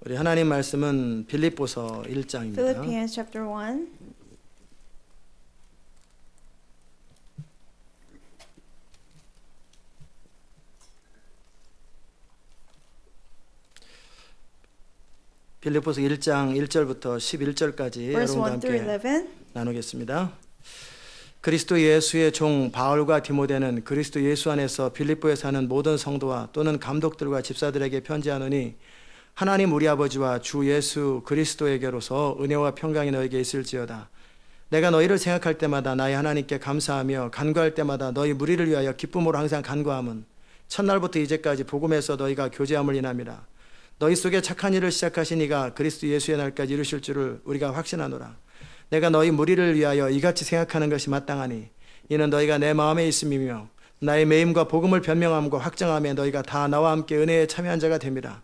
우리 하나님 말씀은 빌립보서 1장입니다. Philippians chapter 1. 빌립보서 1장 1절부터 11절까지 Verse 여러분과 1 through 함께 11. 나누겠습니다. 그리스도 예수의 종 바울과 디모데는 그리스도 예수 안에서 빌립보에 사는 모든 성도와 또는 감독들과 집사들에게 편지하노니 하나님 우리 아버지와 주 예수 그리스도에게로서 은혜와 평강이 너에게 있을지어다. 내가 너희를 생각할 때마다 나의 하나님께 감사하며 간구할 때마다 너희 무리를 위하여 기쁨으로 항상 간구함은 첫날부터 이제까지 복음에서 너희가 교제함을 인함이라. 너희 속에 착한 일을 시작하신 이가 그리스도 예수의 날까지 이루실 줄을 우리가 확신하노라. 내가 너희 무리를 위하여 이같이 생각하는 것이 마땅하니 이는 너희가 내 마음에 있음이며 나의 매임과 복음을 변명함과 확정함에 너희가 다 나와 함께 은혜에 참여한 자가 됨이라.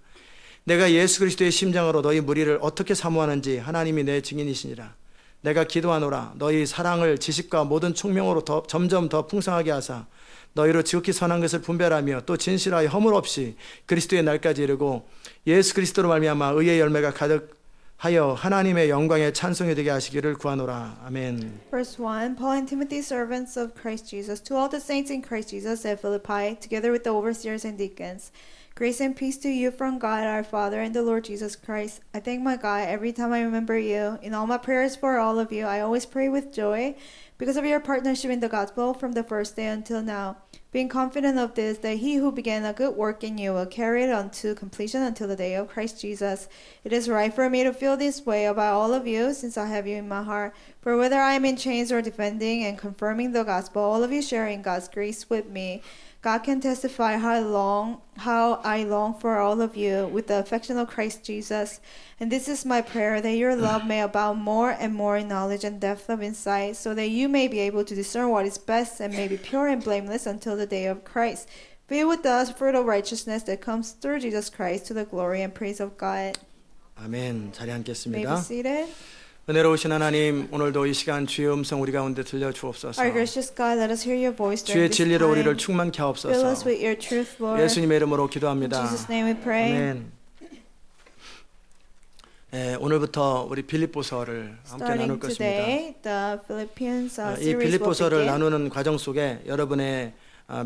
내가 예수 그리스도의 심장으로 너희 무리를 어떻게 사모하는지 하나님이 내 증인이시니라. 내가 기도하노라. 너희 사랑을 지식과 모든 총명으로 점점 더 풍성하게 하사 너희로 지극히 선한 것을 분별하며 또 진실하여 허물 없이 그리스도의 날까지 이르고 예수 그리스도로 말미암아 의의 열매가 가득하여 하나님의 영광에 찬송이 되게 하시기를 구하노라. 아멘. Verse 1. Paul and Timothy, servants of Christ Jesus, to all the saints in Christ Jesus at Philippi, together with the overseers and deacons. Grace and peace to you from God our Father and the Lord Jesus Christ. I thank my God every time I remember you. In all my prayers for all of you, I always pray with joy because of your partnership in the gospel from the first day until now. Being confident of this, that he who began a good work in you will carry it on to completion until the day of Christ Jesus. It is right for me to feel this way about all of you, since I have you in my heart. For whether I am in chains or defending and confirming the gospel, all of you share in God's grace with me. God can testify how I long for all of you with the affection of Christ Jesus. And this is my prayer, that your love may abound more and more in knowledge and depth of insight, so that you may be able to discern what is best and may be pure and blameless until the day of Christ. Fill with us fruit of righteousness that comes through Jesus Christ to the glory and praise of God. 아멘. 자리 May be 앉겠습니다. seated. 은혜로우신 하나님, 오늘도 이 시간 주의 음성 우리 가운데 들려 주옵소서. Our gracious God, let us hear your voice 주의 during this 진리로 우리를 time. 충만케 Fill us 하옵소서. with your truth, Lord. 예수님의 이름으로 In 기도합니다. Jesus' name we pray. 아멘. 오늘부터 우리 빌립보서를 함께 Starting 나눌 것입니다. today, the Philippians 이 series will 빌립보서를 begin. 나누는 과정 속에 여러분의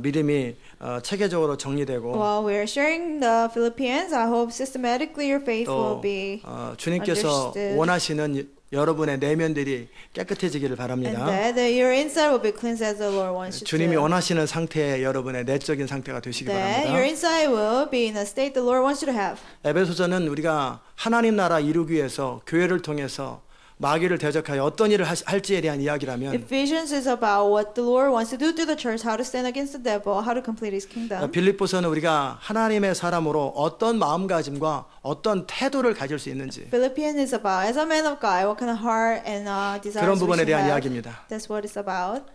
믿음이 체계적으로 정리되고 While we're sharing the Philippians, I hope systematically your faith will 또 be 주님께서 understood. 원하시는 여러분의 내면들이 깨끗해지기를 and 바랍니다. that your inside will be cleansed as the Lord wants you 주님이 to. 원하시는 상태의 여러분의 내적인 상태가 되시기 That your 바랍니다. inside will be in a state the Lord wants you to have. 에베소서는 우리가 하나님 나라 이루기 위해서 교회를 통해서 마귀를 대적하여 어떤 일을 할지에 대한 이야기라면 Ephesians is about what the Lord wants to do through the church, how to stand against the devil, how to complete His kingdom. 빌립보서는 우리가 하나님의 사람으로 어떤 마음가짐과 어떤 태도를 가질 수 있는지 Philippians is about, as a man of God, what kind of heart and desires 그런 we 부분에 should 대한 have. 이야기입니다. That's what it's about.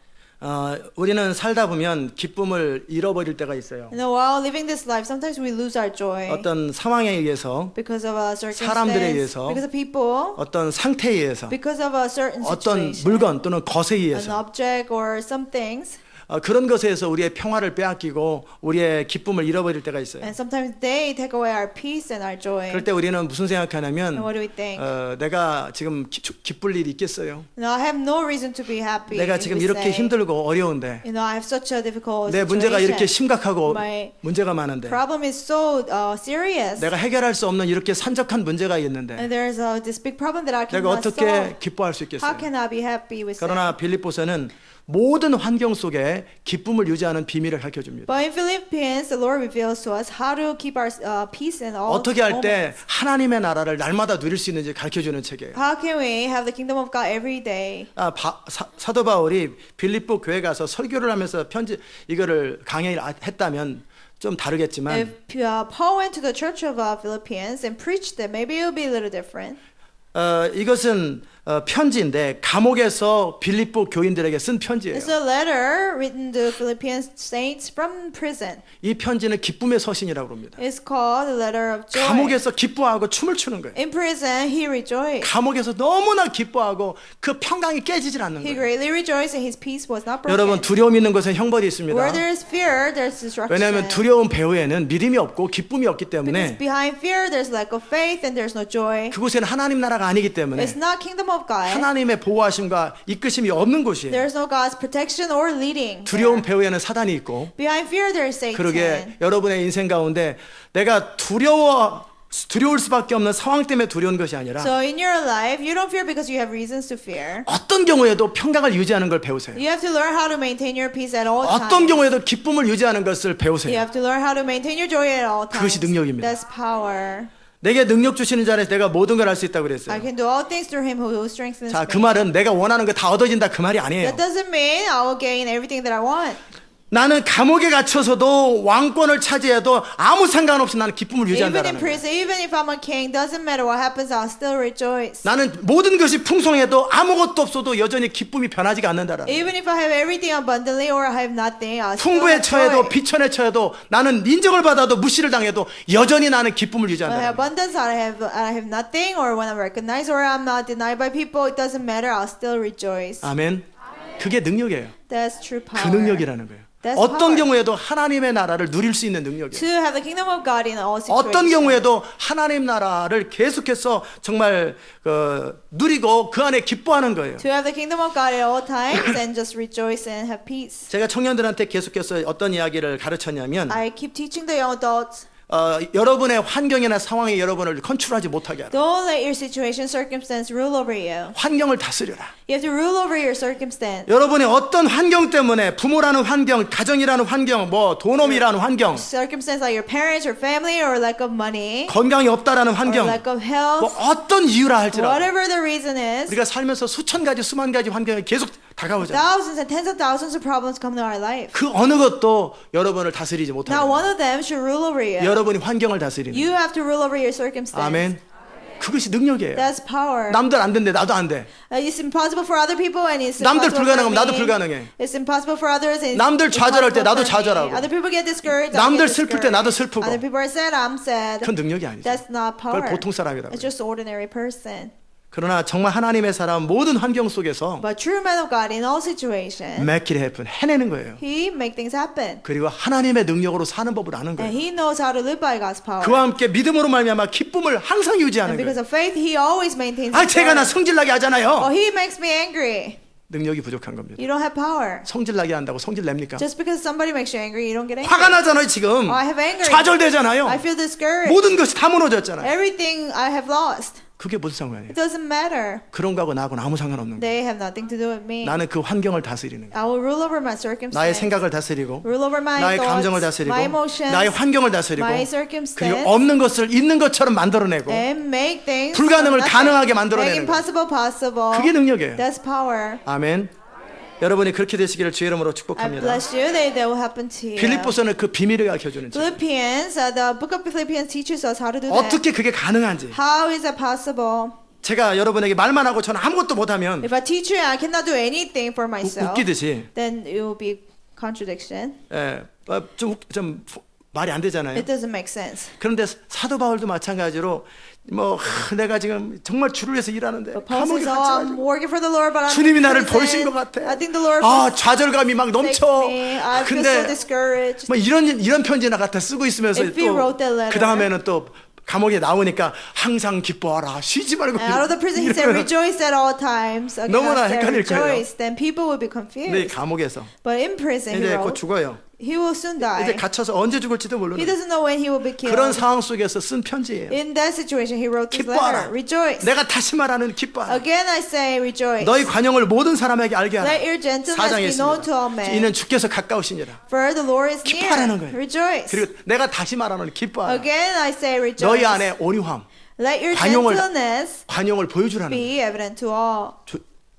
우리는 살다 보면 기쁨을 잃어버릴 때가 있어요. You know, while living this life, sometimes we lose our joy 어떤 상황에 의해서, because of a circumstance, 사람들에 의해서, because of people, 어떤 상태에 의해서, because of a certain 어떤 situation, 물건 또는 것에 an 의해서 object or some things. 그런 것에 의해서 우리의 평화를 빼앗기고 우리의 기쁨을 잃어버릴 때가 있어요. And sometimes they take away our peace and our joy. 그럴 때 우리는 무슨 생각하냐면 And what do we think? 내가 지금 기쁠 일이 있겠어요? No, I have no reason to be happy. 내가 지금 we 이렇게 say. 힘들고 어려운데 You know, I have such a difficult 내 문제가 이렇게 situation. 심각하고 My 문제가 많은데 problem is so serious. 내가 해결할 수 없는 이렇게 산적한 문제가 있는데 And there's this big problem that I 내가 cannot 어떻게 solve. 기뻐할 수 How 있겠어요? can I be happy with that? 그러나 빌립보서는 모든 환경 속에 기쁨을 유지하는 비밀을 가르쳐 줍니다. But in Philippians, the Lord reveals to us how to keep our peace in all 어떻게 할 때 moments. 하나님의 나라를 날마다 누릴 수 있는지 가르쳐 주는 책이에요. How can we have the kingdom of God every day? 사도 바울이 빌립보 교회 가서 설교를 하면서 이거를 강의를 했다면 좀 다르겠지만 If Paul went to the church of Philippians and preached it, maybe it would be a little different. 이것은 편지인데 감옥에서 빌립보 교인들에게 쓴 편지예요. It's a letter written to Philippian saints from prison. 이 편지는 기쁨의 서신이라고 합니다. It's called the letter of joy. 감옥에서 기뻐하고 춤을 추는 거예요. In prison, he rejoiced. 감옥에서 너무나 기뻐하고 그 평강이 깨지질 않는 He 거예요. greatly rejoiced and his peace was not broken. 여러분 두려움 있는 곳에 형벌이 있습니다. Where there is fear, there's destruction. 왜냐하면 두려움 배후에는 믿음이 없고 기쁨이 없기 Because 때문에 behind fear, there's lack of faith and there's no joy. 그곳에는 하나님 나라가 아니기 때문에 It's not kingdom of God. 하나님의 보호하심과 이끄심이 없는 곳이에요. There's no God's protection or leading. 두려움 배후에는 사단이 있고 Behind fear, there's Satan. 그러게 여러분의 인생 가운데 내가 두려울 수밖에 없는 상황 때문에 두려운 것이 아니라 So in your life, you don't fear because you have reasons to fear. 어떤 경우에도 평강을 유지하는 걸 배우세요. You have to learn how to maintain your peace at all 어떤 times. 경우에도 기쁨을 유지하는 것을 You 배우세요. have to learn how to maintain your joy at all times. 그것이 능력입니다. That's power. 내게 능력 주시는 자는 내가 모든 걸 할 수 있다고 I 그랬어요. can do all things through him who strengthens 자, 그 me. 말은 내가 원하는 거 다 얻어진다 그 말이 아니에요. That doesn't mean I will gain everything that I want. 나는 감옥에 갇혀서도 왕권을 차지해도 아무 상관없이 나는 기쁨을 Even in 유지한다는 거예요. prison, even if I'm a king, doesn't matter what happens, I'll still rejoice. 나는 모든 것이 풍성해도 아무것도 없어도 여전히 기쁨이 변하지가 않는다라는 거예요. Even if I have everything abundantly or I have nothing, I'll still 풍부에 have joy. 처해도 비천에 처해도 나는 인정을 받아도 무시를 당해도 여전히 나는 기쁨을 When I 유지한다. have abundance, I have nothing, or when I'm recognized or I'm not denied by people, it doesn't matter, I'll still rejoice. 아멘. 그게 능력이에요. That's true power. 그 능력이라는 거예요. That's 어떤 power. 경우에도 하나님의 나라를 누릴 수 있는 능력이에요. To have the kingdom of God in all situations. 어떤 경우에도 하나님 나라를 계속해서 정말 누리고 그 안에 기뻐하는 거예요. To have the kingdom of God at all times and just rejoice and have peace. 제가 청년들한테 계속해서 어떤 이야기를 가르쳤냐면 I keep teaching the young adults. 여러분의 환경이나 상황이 여러분을 컨트롤하지 못하게 하라. Don't let your situation, circumstance rule over you. 환경을 다스려라. You have to rule over your circumstance. 여러분의 어떤 환경 때문에 부모라는 환경, 가정이라는 환경, 뭐 돈업이라는 환경, Circumstance like your parents or family or lack of money 건강이 없다라는 or 환경, lack of 뭐 health, 어떤 이유라 할지라도 whatever the reason is, 우리가 살면서 수천 가지, 수만 가지 환경이 계속 다가오잖아요. thousands and tens of thousands of problems come to our life. 그 어느 것도 여러분을 다스리지 Not 못하는 one of them should rule over you. 여러분이 환경을 다스리는 You have to rule over your circumstance. 아멘. 그것이 능력이에요. That's power. 남들 안 된대 나도 안 돼. It's impossible for other people and it's 남들 impossible 불가능하면 for 나도 me. 불가능해. It's impossible for others and it's 남들 좌절할 때 impossible 나도 for me. 좌절하고. Other people get discouraged. I 남들 get 슬플 때 discouraged. 나도 슬프고. Other people are sad. I'm sad. 그건 능력이 아니죠. That's not power. 그걸 보통 사람이라고 It's 해요. just ordinary person. 그러나 정말 하나님의 사람 모든 환경 속에서 But true man of God in all situations, make it happen 해내는 거예요. he make things happen. 그리고 하나님의 능력으로 사는 법을 아는 And 거예요. he knows how to live by God's power. 그와 함께 믿음으로 말미암아 기쁨을 항상 And 유지하는 because 거예요. of faith, he always maintains 아, his 제가 나 joy. 성질나게 하잖아요. Oh, he makes me angry. 능력이 부족한 겁니다. You don't have power. 성질나게 한다고 성질 냅니까? Just because somebody makes you angry, you don't get angry. 화가 나잖아요 지금. Oh, I have anger. 좌절되잖아요. I feel discouraged. 모든 것이 다 무너졌잖아요. Everything I have lost. 그게 무슨 상관이에요? It doesn't matter. 그런 거하고 나하고는 아무 상관없는 거예요. They have nothing to do with me. 나는 그 환경을 다스리는 거예요. I will rule over my circumstance. 나의 생각을 다스리고 Rule over my 나의 thoughts, 감정을 다스리고 my emotions, 나의 환경을 다스리고 my 그리고 circumstance, 없는 것을 있는 것처럼 만들어내고 and make things 불가능을 nothing. 가능하게 Make 만들어내는 거예요. impossible possible. 그게 능력이에요. That's power. 아멘. 여러분이 그렇게 되시기를 주의 이름으로 I 축복합니다. bless you. That will happen to you. 빌립보서는 그 비밀을 가르쳐주는 책. Philippians, the book of Philippians teaches us how to do that. 어떻게 그게 가능한지. How is that possible? 제가 여러분에게 말만 하고 저는 아무것도 못하면 If I teach you, I cannot do anything for myself. 웃기듯이 Then it will be contradiction. 좀 말이 안 되잖아요. It doesn't make sense. 그런데 사도 바울도 마찬가지로 내가 지금 정말 주를 위해서 일하는데 But Paul 감옥에 says, "Oh, I'm 갇혀가지고 working for the Lord, but I'm 주님이 in 나를 prison. 버리신 것 같아. I think the Lord 좌절감이 막 forsakes 넘쳐. me. I feel so 근데 discouraged." 뭐 이런 편지나 갖다 쓰고 있으면서 If he wrote that letter, 그 다음에는 또 감옥에 나오니까 항상 기뻐하라 쉬지 말고 And out of the prison, he said, "Rejoice at all times." Again, 너무나 I said, 헷갈릴 거예요. "Rejoice." Then people will be 근데 confused. 감옥에서 But in prison, he 이제 곧 wrote, 죽어요. he will soon 이제 die. 갇혀서 언제 죽을지도 He 모르는 doesn't know when he will be 그런 killed. 상황 속에서 쓴 편지예요. In that situation, he wrote this 기뻐하라. letter. Rejoice. 내가 다시 말하는 기뻐하라. Again, I say, rejoice. 너희 관용을 모든 사람에게 알게 하라. Let your gentleness 사장에 be known to all 있습니다. men. 이는 주께서 가까우시니라. For the Lord is 기뻐하라는 near. 거예요. Rejoice. 그리고 내가 다시 말하는 기뻐하라. Again, I say, rejoice. 너희 안에 온유함, Let your 관용을 gentleness 관용을 보여주라는 거예요. be evident to all.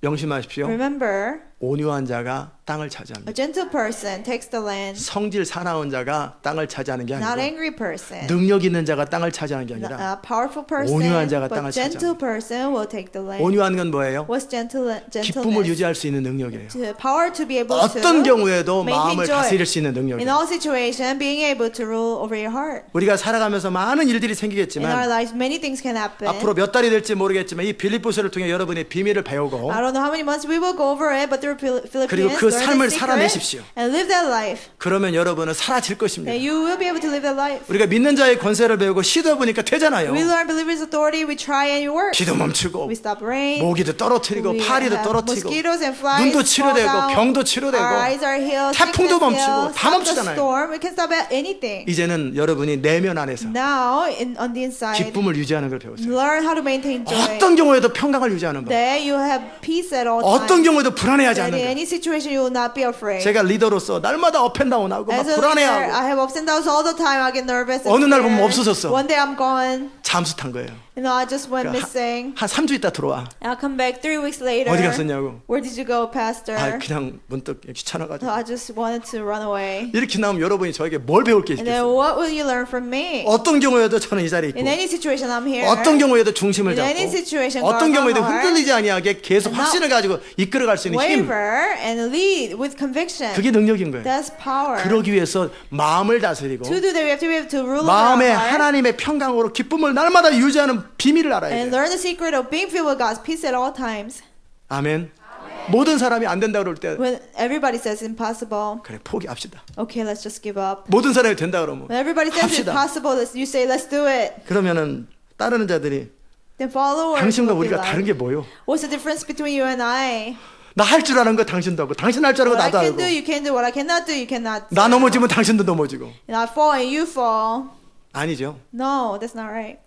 명심하십시오. Remember, 온유한 자가 땅을 A 차지합니다. gentle person takes the land, 성질 사나운 자가 땅을 차지하는 게 not 아니고 angry person. 능력 있는 자가 땅을 차지하는 게 아니라 A powerful person, 온유한 자가 땅을 but gentle 차지합니다. person will take the land. 온유한 건 뭐예요? What's 기쁨을 gentleness? 유지할 수 있는 능력이에요. Power to be able 어떤 to 경우에도 maintain 마음을 joy. 다스릴 수 있는 In 능력이에요. all situation, being able to rule over your heart. 우리가 살아가면서 많은 일들이 In our 생기겠지만 lives, many things can happen. 앞으로 몇 달이 될지 모르겠지만 이 빌립보서를 통해 여러분의 비밀을 배우고 I don't know how many months we will go over it, but through 그리고 Philippians, 그 learn 삶을 the secret 살아내십시오. and live that life. 그러면 여러분은 사라질 것입니다. And you will be able to live that life. 우리가 믿는 자의 권세를 배우고 시도해 보니까 되잖아요. We learn believers' authority, we try and it works. 기도 멈추고 We stop rain. 모기도 떨어뜨리고 We 파리도 have 떨어뜨리고 mosquitoes and flies 눈도 fall 치료되고 down. 병도 치료되고 Our eyes are healed. 태풍도 sickness 멈추고 healed. 다 Stop the 멈추잖아요. storm. We can stop at anything. 이제는 여러분이 내면 안에서 Now, on the inside, 기쁨을 유지하는 걸 배우세요. learn how to maintain joy. 어떤 경우에도 평강을 유지하는 법. That you have peace at all 어떤 times. 경우에도 불안해하지 That 않는 in 것. any situation you will not be afraid. 제가 리더로서 날마다 업앤다운하고 막 As a leader, 불안해하고 I have ups and downs all the time. I get nervous. and 어느 날 보면 scared. 없어졌어. One day I'm gone. 잠수 탄 거예요. I just went missing. 한 3주 있다 들어와. I'll come back 3 weeks later. 어디 갔었냐고. Where did you go, Pastor? 그냥 문득 귀찮아가지고. I just wanted to run away. 이렇게 나오면 여러분이 저에게 뭘 배울 게 And then 있겠어요? what will you learn from me? 어떤 경우에도 저는 이 자리에 있고 In any situation, I'm here. 어떤 경우에도 중심을 In any 잡고 situation, 어떤 guard my 경우에도 heart, 흔들리지 아니하게 계속 and not 확신을 가지고 이끌어갈 수 있는 힘. waver and lead with conviction. 그게 능력인 거예요. That's power. 그러기 위해서 마음을 다스리고 To do that, we have to be able to rule over 마음에 our heart 하나님의 평강으로 기쁨을 날마다 유지하는 비밀을 알아야 and 돼요. learn the secret of being filled with God's peace at all times. 아멘. 모든 사람이 안 된다 그럴 때 When everybody says impossible, 그래 포기합시다. okay, let's just give up. 모든 사람이 된다 그러면 When everybody says 합시다. impossible, you say let's do it. 그러면은 따르는 자들이 Then followers 당신과 will be 우리가 다른 like, 게 뭐요? what's the difference between you and I? 나 할 줄 아는 거 당신도 하고 당신 할 줄 아는 거 What I 나도 can 알고 do, you can do. What I cannot do, you cannot do. 나 넘어지면 당신도 넘어지고 And I fall and you fall. 아니죠. No, that's not right.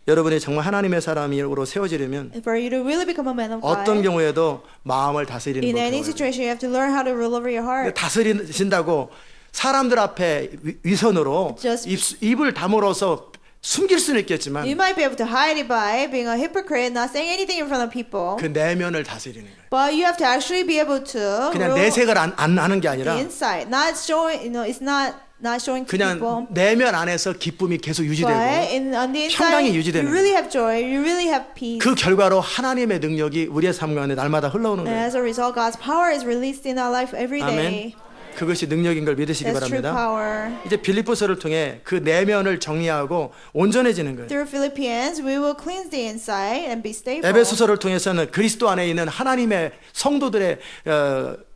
여러분이 정말 하나님의 사람으로 세워지려면 And for you to really become a man of 어떤 God, 경우에도 마음을 다스리는 in 걸 any 배워야 돼요. situation, you have to learn how to rule over your heart. 다스리신다고 사람들 앞에 위선으로 Just- 입을 다물어서 숨길 수는 있겠지만 You might be able to hide it by being a hypocrite, not saying anything in front of people. 그 내면을 다스리는 거예요. But you have to actually be able to 그냥 rule 내색을 안 하는 게 아니라 the inside, not showing. It's not showing to people. 그냥 내면 안에서 기쁨이 계속 But 유지되고 on the 평강이 inside, 유지되는 you really have joy. You really have peace. 그 결과로 하나님의 능력이 우리의 삶 가운데 날마다 흘러오는 And 거예요. as a result, God's power is released in our life every day. 아멘. 그것이 능력인 걸 믿으시기 That's true 바랍니다. power. 이제 빌립보서를 통해 그 내면을 정리하고 온전해지는 거예요. Through Philippians, we will cleanse the inside and be stable. 에베소서를 통해서는 그리스도 안에 있는 하나님의 성도들의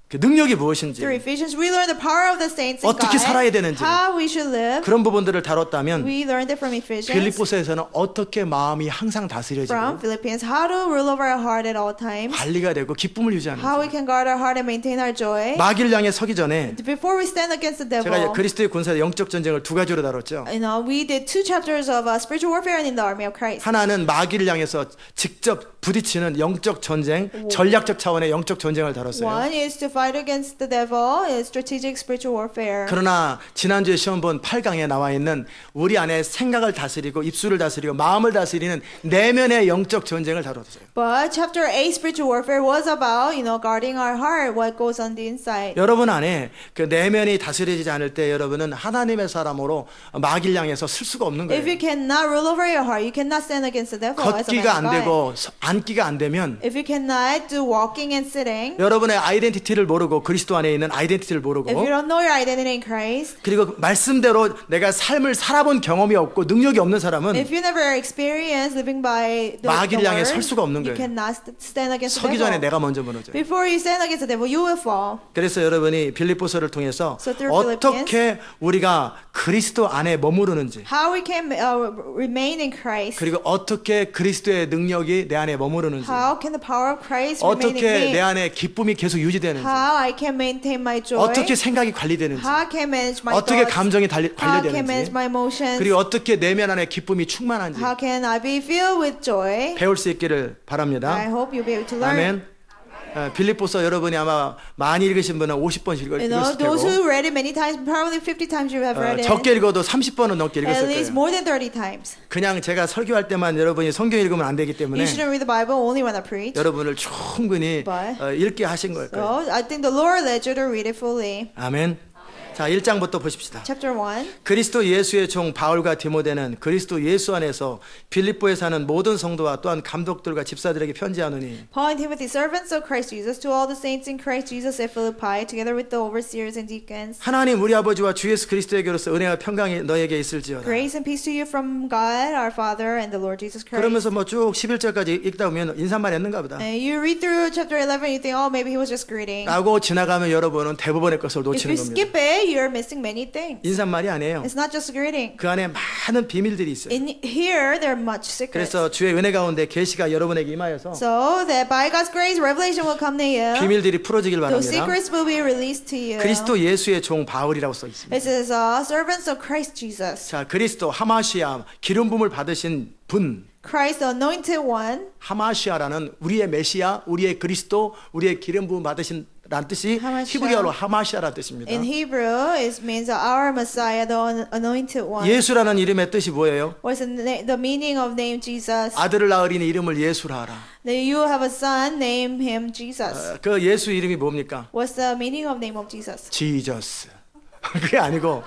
그 능력이 무엇인지 Through Ephesians, we learn the power of the saints in 어떻게 God, 살아야 되는지 how we should live. 그런 부분들을 다뤘다면 We learned it from Ephesians. 빌립보서에서는 어떻게 마음이 항상 다스려지고 From Philippians, how to rule over our heart at all times, 관리가 되고 기쁨을 유지하는지 how we can guard our heart and maintain our joy. 마귀를 향해 서기 전에 Before we stand against the 제가 이제 devil, 그리스도의 군사의 영적 전쟁을 두 가지로 다뤘죠. we did 2 chapters of spiritual warfare in the army of Christ. 하나는 마귀를 향해서 직접 부딪히는 영적 전쟁, 전략적 차원의 영적 전쟁을 다뤘어요. One is to fight against the devil, is strategic spiritual warfare. 그러나 지난주에 시험 본 8강에 나와 있는 우리 안에 생각을 다스리고 입술을 다스리고 마음을 다스리는 내면의 영적 전쟁을 다뤘어요. But chapter 8 spiritual warfare was about, guarding our heart, what goes on the inside. 여러분 안에 그 내면이 다스려지지 않을 때 여러분은 하나님의 사람으로 마귀를 향해서 쓸 수가 없는 If 거예요. you cannot rule over your heart, you cannot stand against the devil as a man 걷기가 of 안 God. 되고 앉기가 안 되면 If you cannot do walking and sitting, 여러분의 아이덴티티를 모르고 그리스도 안에 있는 아이덴티티를 모르고 if you don't know your identity in Christ, 그리고 말씀대로 내가 삶을 살아본 경험이 없고 능력이 없는 사람은 if you never experienced living by the 마귀를 향해 word, 설 수가 없는 you 거예요. cannot stand against the 서기 전에 devil. 내가 먼저 무너져요. Before you stand against the devil, you will fall. 그래서 여러분이 빌립보서를 통해서 So through 어떻게 우리가 그리스도 안에 머무르는지 How we can remain in Christ. 그리고 어떻게 그리스도의 능력이 내 안에 머무르는지 How can the power of Christ remain in 어떻게 me? 내 안에 기쁨이 계속 유지되는지 How I can maintain my joy. 어떻게 생각이 관리되는지 How I can manage my 어떻게 thoughts. 감정이 How I can manage 관리되는지 my emotions. 그리고 어떻게 내면 안에 기쁨이 충만한지 How can I be filled with joy? 배울 수 있기를 바랍니다. I hope you'll be able to learn. 아멘. 빌립보서 여러분이 아마 많이 읽으신 분은 50번 You know, 읽었을 those 테고 who read it many times, probably 50 times you have read it. 적게 읽어도 30번은 넘게 At 읽었을 least 거예요. more than 30 times. 그냥 제가 설교할 때만 여러분이 성경 읽으면 안 되기 때문에 You shouldn't read the Bible only when I preach. 여러분을 충분히 But- 읽게 하신 걸 거예요. So I think the Lord led you to read it fully. 아멘. 자, 1장부터 보십시다. Chapter 1. 그리스도 예수의 종 바울과 디모데는 그리스도 예수 안에서 빌립보에 사는 모든 성도와 또한 감독들과 집사들에게 편지하노니 Paul and Timothy, servants of Christ Jesus, to all the saints in Christ Jesus at Philippi, together with the overseers and deacons. 하나님 우리 아버지와 주 예수 그리스도에게로서 은혜와 평강이 너에게 있을지어다. Grace and peace to you from God, our Father, and the Lord Jesus Christ. 그러면서 뭐 쭉 11절까지 읽다 보면 인사말 했는가 보다. And you read through chapter 11, you think, oh, maybe he was just greeting. 라고 지나가면 여러분은 대부분의 것을 If 놓치는 you 겁니다. skip it, you're missing many things. 인사말이 아니에요. It's not just a greeting. 그 안에 많은 비밀들이 있어요. In here, there are much secrets. 그래서 주의 은혜 가운데 계시가 여러분에게 임하여서 So that by God's grace, revelation will come to you. 비밀들이 풀어지길 Those 바랍니다. secrets will be released to you. 그리스도 예수의 종 바울이라고 써 있습니다. It says, servants of Christ Jesus. 자, 그리스도 하마시아 기름 부음을 받으신 분 Christ, the anointed one. 하마시아라는 우리의 메시아, 우리의 그리스도, 우리의 기름 부음 받으신 라는 뜻이 하마시아. 히브리어로 하마시아라는 뜻입니다. In Hebrew, it means our Messiah, the anointed one. 예수라는 이름의 뜻이 뭐예요? What's the meaning of name Jesus? 아들을 낳으리니 이름을 예수라 하라. That you have a son, name him Jesus. 그 예수 이름이 뭡니까? What's the meaning of name of Jesus? 지저스. 그게 아니고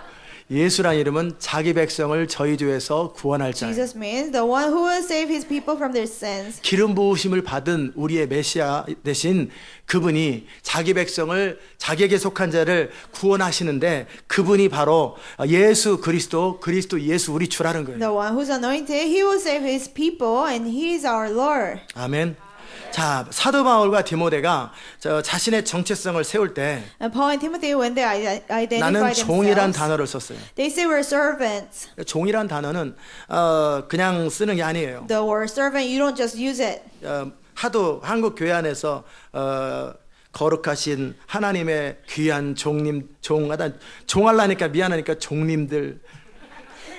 예수라는 이름은 자기 백성을 저희 죄에서 구원할 자. Jesus means the one who will save his people from their sins. 기름 부으심을 받은 우리의 메시아 대신 그분이 자기 백성을 자기에게 속한 자를 구원하시는데 그분이 바로 예수 그리스도 예수 우리 주라는 거예요. The one who's anointed, he will save his people, and he is our Lord. 아멘. 자, 사도 바울과 디모데가 자신의 정체성을 세울 때 And Paul and Timothy, when they identify 나는 종이란 themselves, 단어를 썼어요. they say we're servants. 종이란 단어는 그냥 쓰는 게 아니에요. The word servant, you don't just use it. 하도 한국 교회 안에서 거룩하신 하나님의 귀한 종님 종하려니까 미안하니까 종님들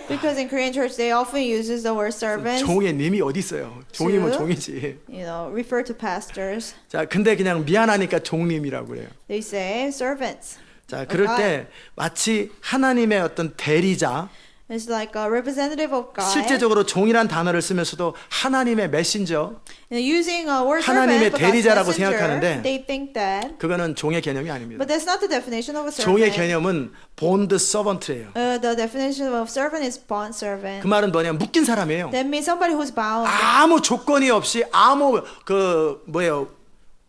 Because in Korean church, they often uses the word servants, 종의 님이 어디 있어요? 종이면 주? 종이지. you know, refer to pastors. 자, 근데 그냥 미안하니까 종님이라고 그래요. They say servants. 자, 그럴 때 마치 하나님의 어떤 대리자, It's like a representative of God. 실제적으로 종이란 단어를 쓰면서도 하나님의 메신저, And using a word 하나님의 servant, but God's 대리자라고 messenger, 생각하는데 they think that. 그거는 종의 개념이 아닙니다. But that's not the definition of a 종의 servant. 개념은 bond servant예요. The definition of servant is bond servant. 그 말은 뭐냐면 묶인 사람이에요. That means somebody who's bound. 아무 조건이 없이 아무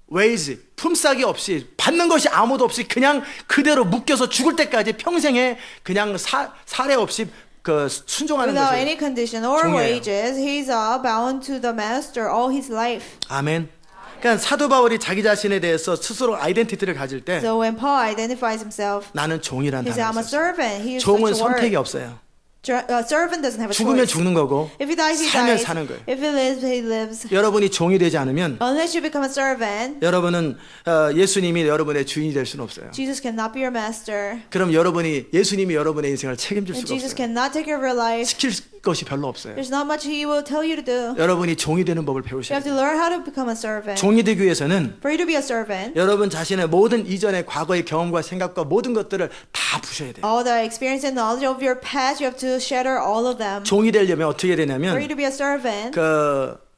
웨이지 품삯이 없이 받는 것이 아무도 없이 그냥 그대로 묶여서 죽을 때까지 평생에 그냥 사례 없이 순종하는 Without 것이 any condition or 종이에요. wages, he's bound to the master all his life. 아멘. 그러니까 사도 바울이 자기 자신에 대해서 스스로 아이덴티티를 가질 때 So when Paul identifies himself, 나는 종이란 he says, I'm 단어를 a 썼어요. servant. He uses 종은 such a word. 선택이 없어요. Servant doesn't have a 죽으면 choice. 죽는 거고 If he dies, he 살면 dies. 사는 거예요. If he lives, he lives. 여러분이 종이 되지 않으면 Unless you become a servant, 여러분은 예수님이 여러분의 주인이 될 수는 없어요. Jesus cannot be your master. 그럼 예수님이 여러분의 인생을 책임질 And 수가 Jesus 없어요. cannot take care of your life. 시킬 것이 별로 없어요. There's not much he will tell you to do. 여러분이 종이 되는 법을 You 배우셔야 have 돼요. to learn how to become a servant. 종이 되기 위해서는 For you to be a servant, 여러분 자신의 모든 이전의 과거의 경험과 생각과 모든 것들을 다 부셔야 돼요. all the experience and knowledge of your past, you have to shatter all of them. 종이 되려면 어떻게 For you 되냐면 to be a servant,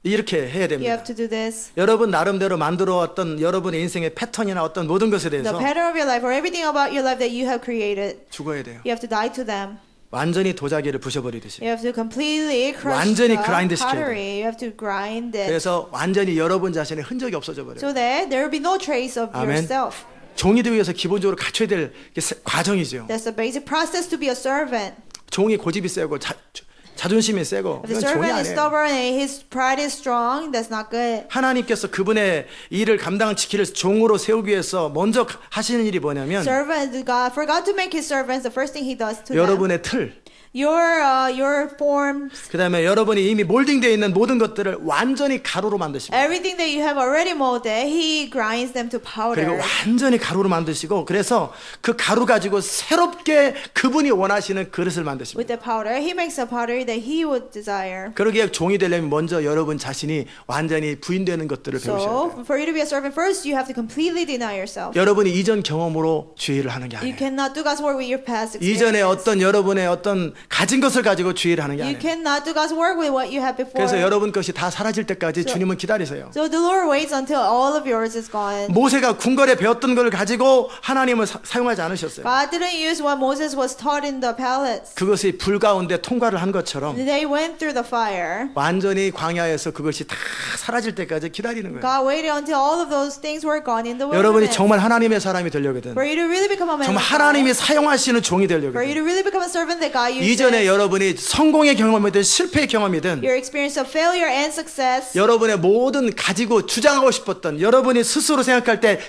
이렇게 해야 you 됩니다. have to do this. 여러분 나름대로 만들어왔던 여러분의 인생의 패턴이나 어떤 모든 것에 The 대해서 pattern of your life or everything about your life that you have created, 죽어야 돼요. you have to die to them. 완전히 도자기를 부셔버리듯이. You have to completely crush 완전히 the grind 시켜야 pottery. You have to grind it 그래서 완전히 여러분 자신의 흔적이 없어져 버려요. so that there will be no trace of 아멘. yourself. 종이 되기 위해서 기본적으로 갖춰야 될 과정이죠. That's the basic process to be a servant. 종이 고집이 세고 자존심이 세고 If the 그건 종이 servant is 아니에요. stubborn and his pride is strong, that's not good. 하나님께서 그분의 일을 감당지키를 종으로 세우기 위해서 먼저 하시는 일이 뭐냐면 For God to make his servants, the first thing he does to them, 여러분의 틀, your forms, 그다음에 여러분이 이미 몰딩되어 있는 모든 것들을 완전히 가루로 만드십니다. everything that you have already molded, He grinds them to powder. 그리고 완전히 가루로 만드시고 그래서 그 가루 가지고 새롭게 그분이 원하시는 그릇을 만드십니다. With the powder, He makes a pottery that He would desire. 그러기에 종이 되려면 먼저 여러분 자신이 완전히 부인되는 것들을 배우셔야 돼요. So, for you to be a servant, first you have to completely deny yourself. 여러분이 이전 경험으로 주의를 하는 게 You 아니에요. cannot do God's work with your past 이전에 experience. 어떤 여러분의 어떤 가진 것을 가지고 주의를 하는 게 You 아니에요. cannot do God's work with what you had before. 그래서 여러분 것이 다 사라질 때까지 주님은 기다리세요. So the Lord waits until all of yours is gone. 모세가 궁궐에 배웠던 걸 가지고 하나님을 사용하지 않으셨어요. God didn't use what Moses was taught in the palace. 그것이 불 가운데 통과를 한 것처럼 They went through the fire. 완전히 광야에서 그것이 다 사라질 때까지 기다리는 거예요. God waited until all of those things were gone in the 여러분이 wilderness. 정말 하나님의 사람이 되려거든. For you to really become a man 정말 of 하나님이 God. 사용하시는 종이 For you 되려거든. to really become a servant that God uses. 이전에 여러분이 성공의 경험이든 실패의 경험이든 Your experience of failure and success. 여러분의 모든 가지고 주장하고 싶었던 여러분이 스스로 생각할 때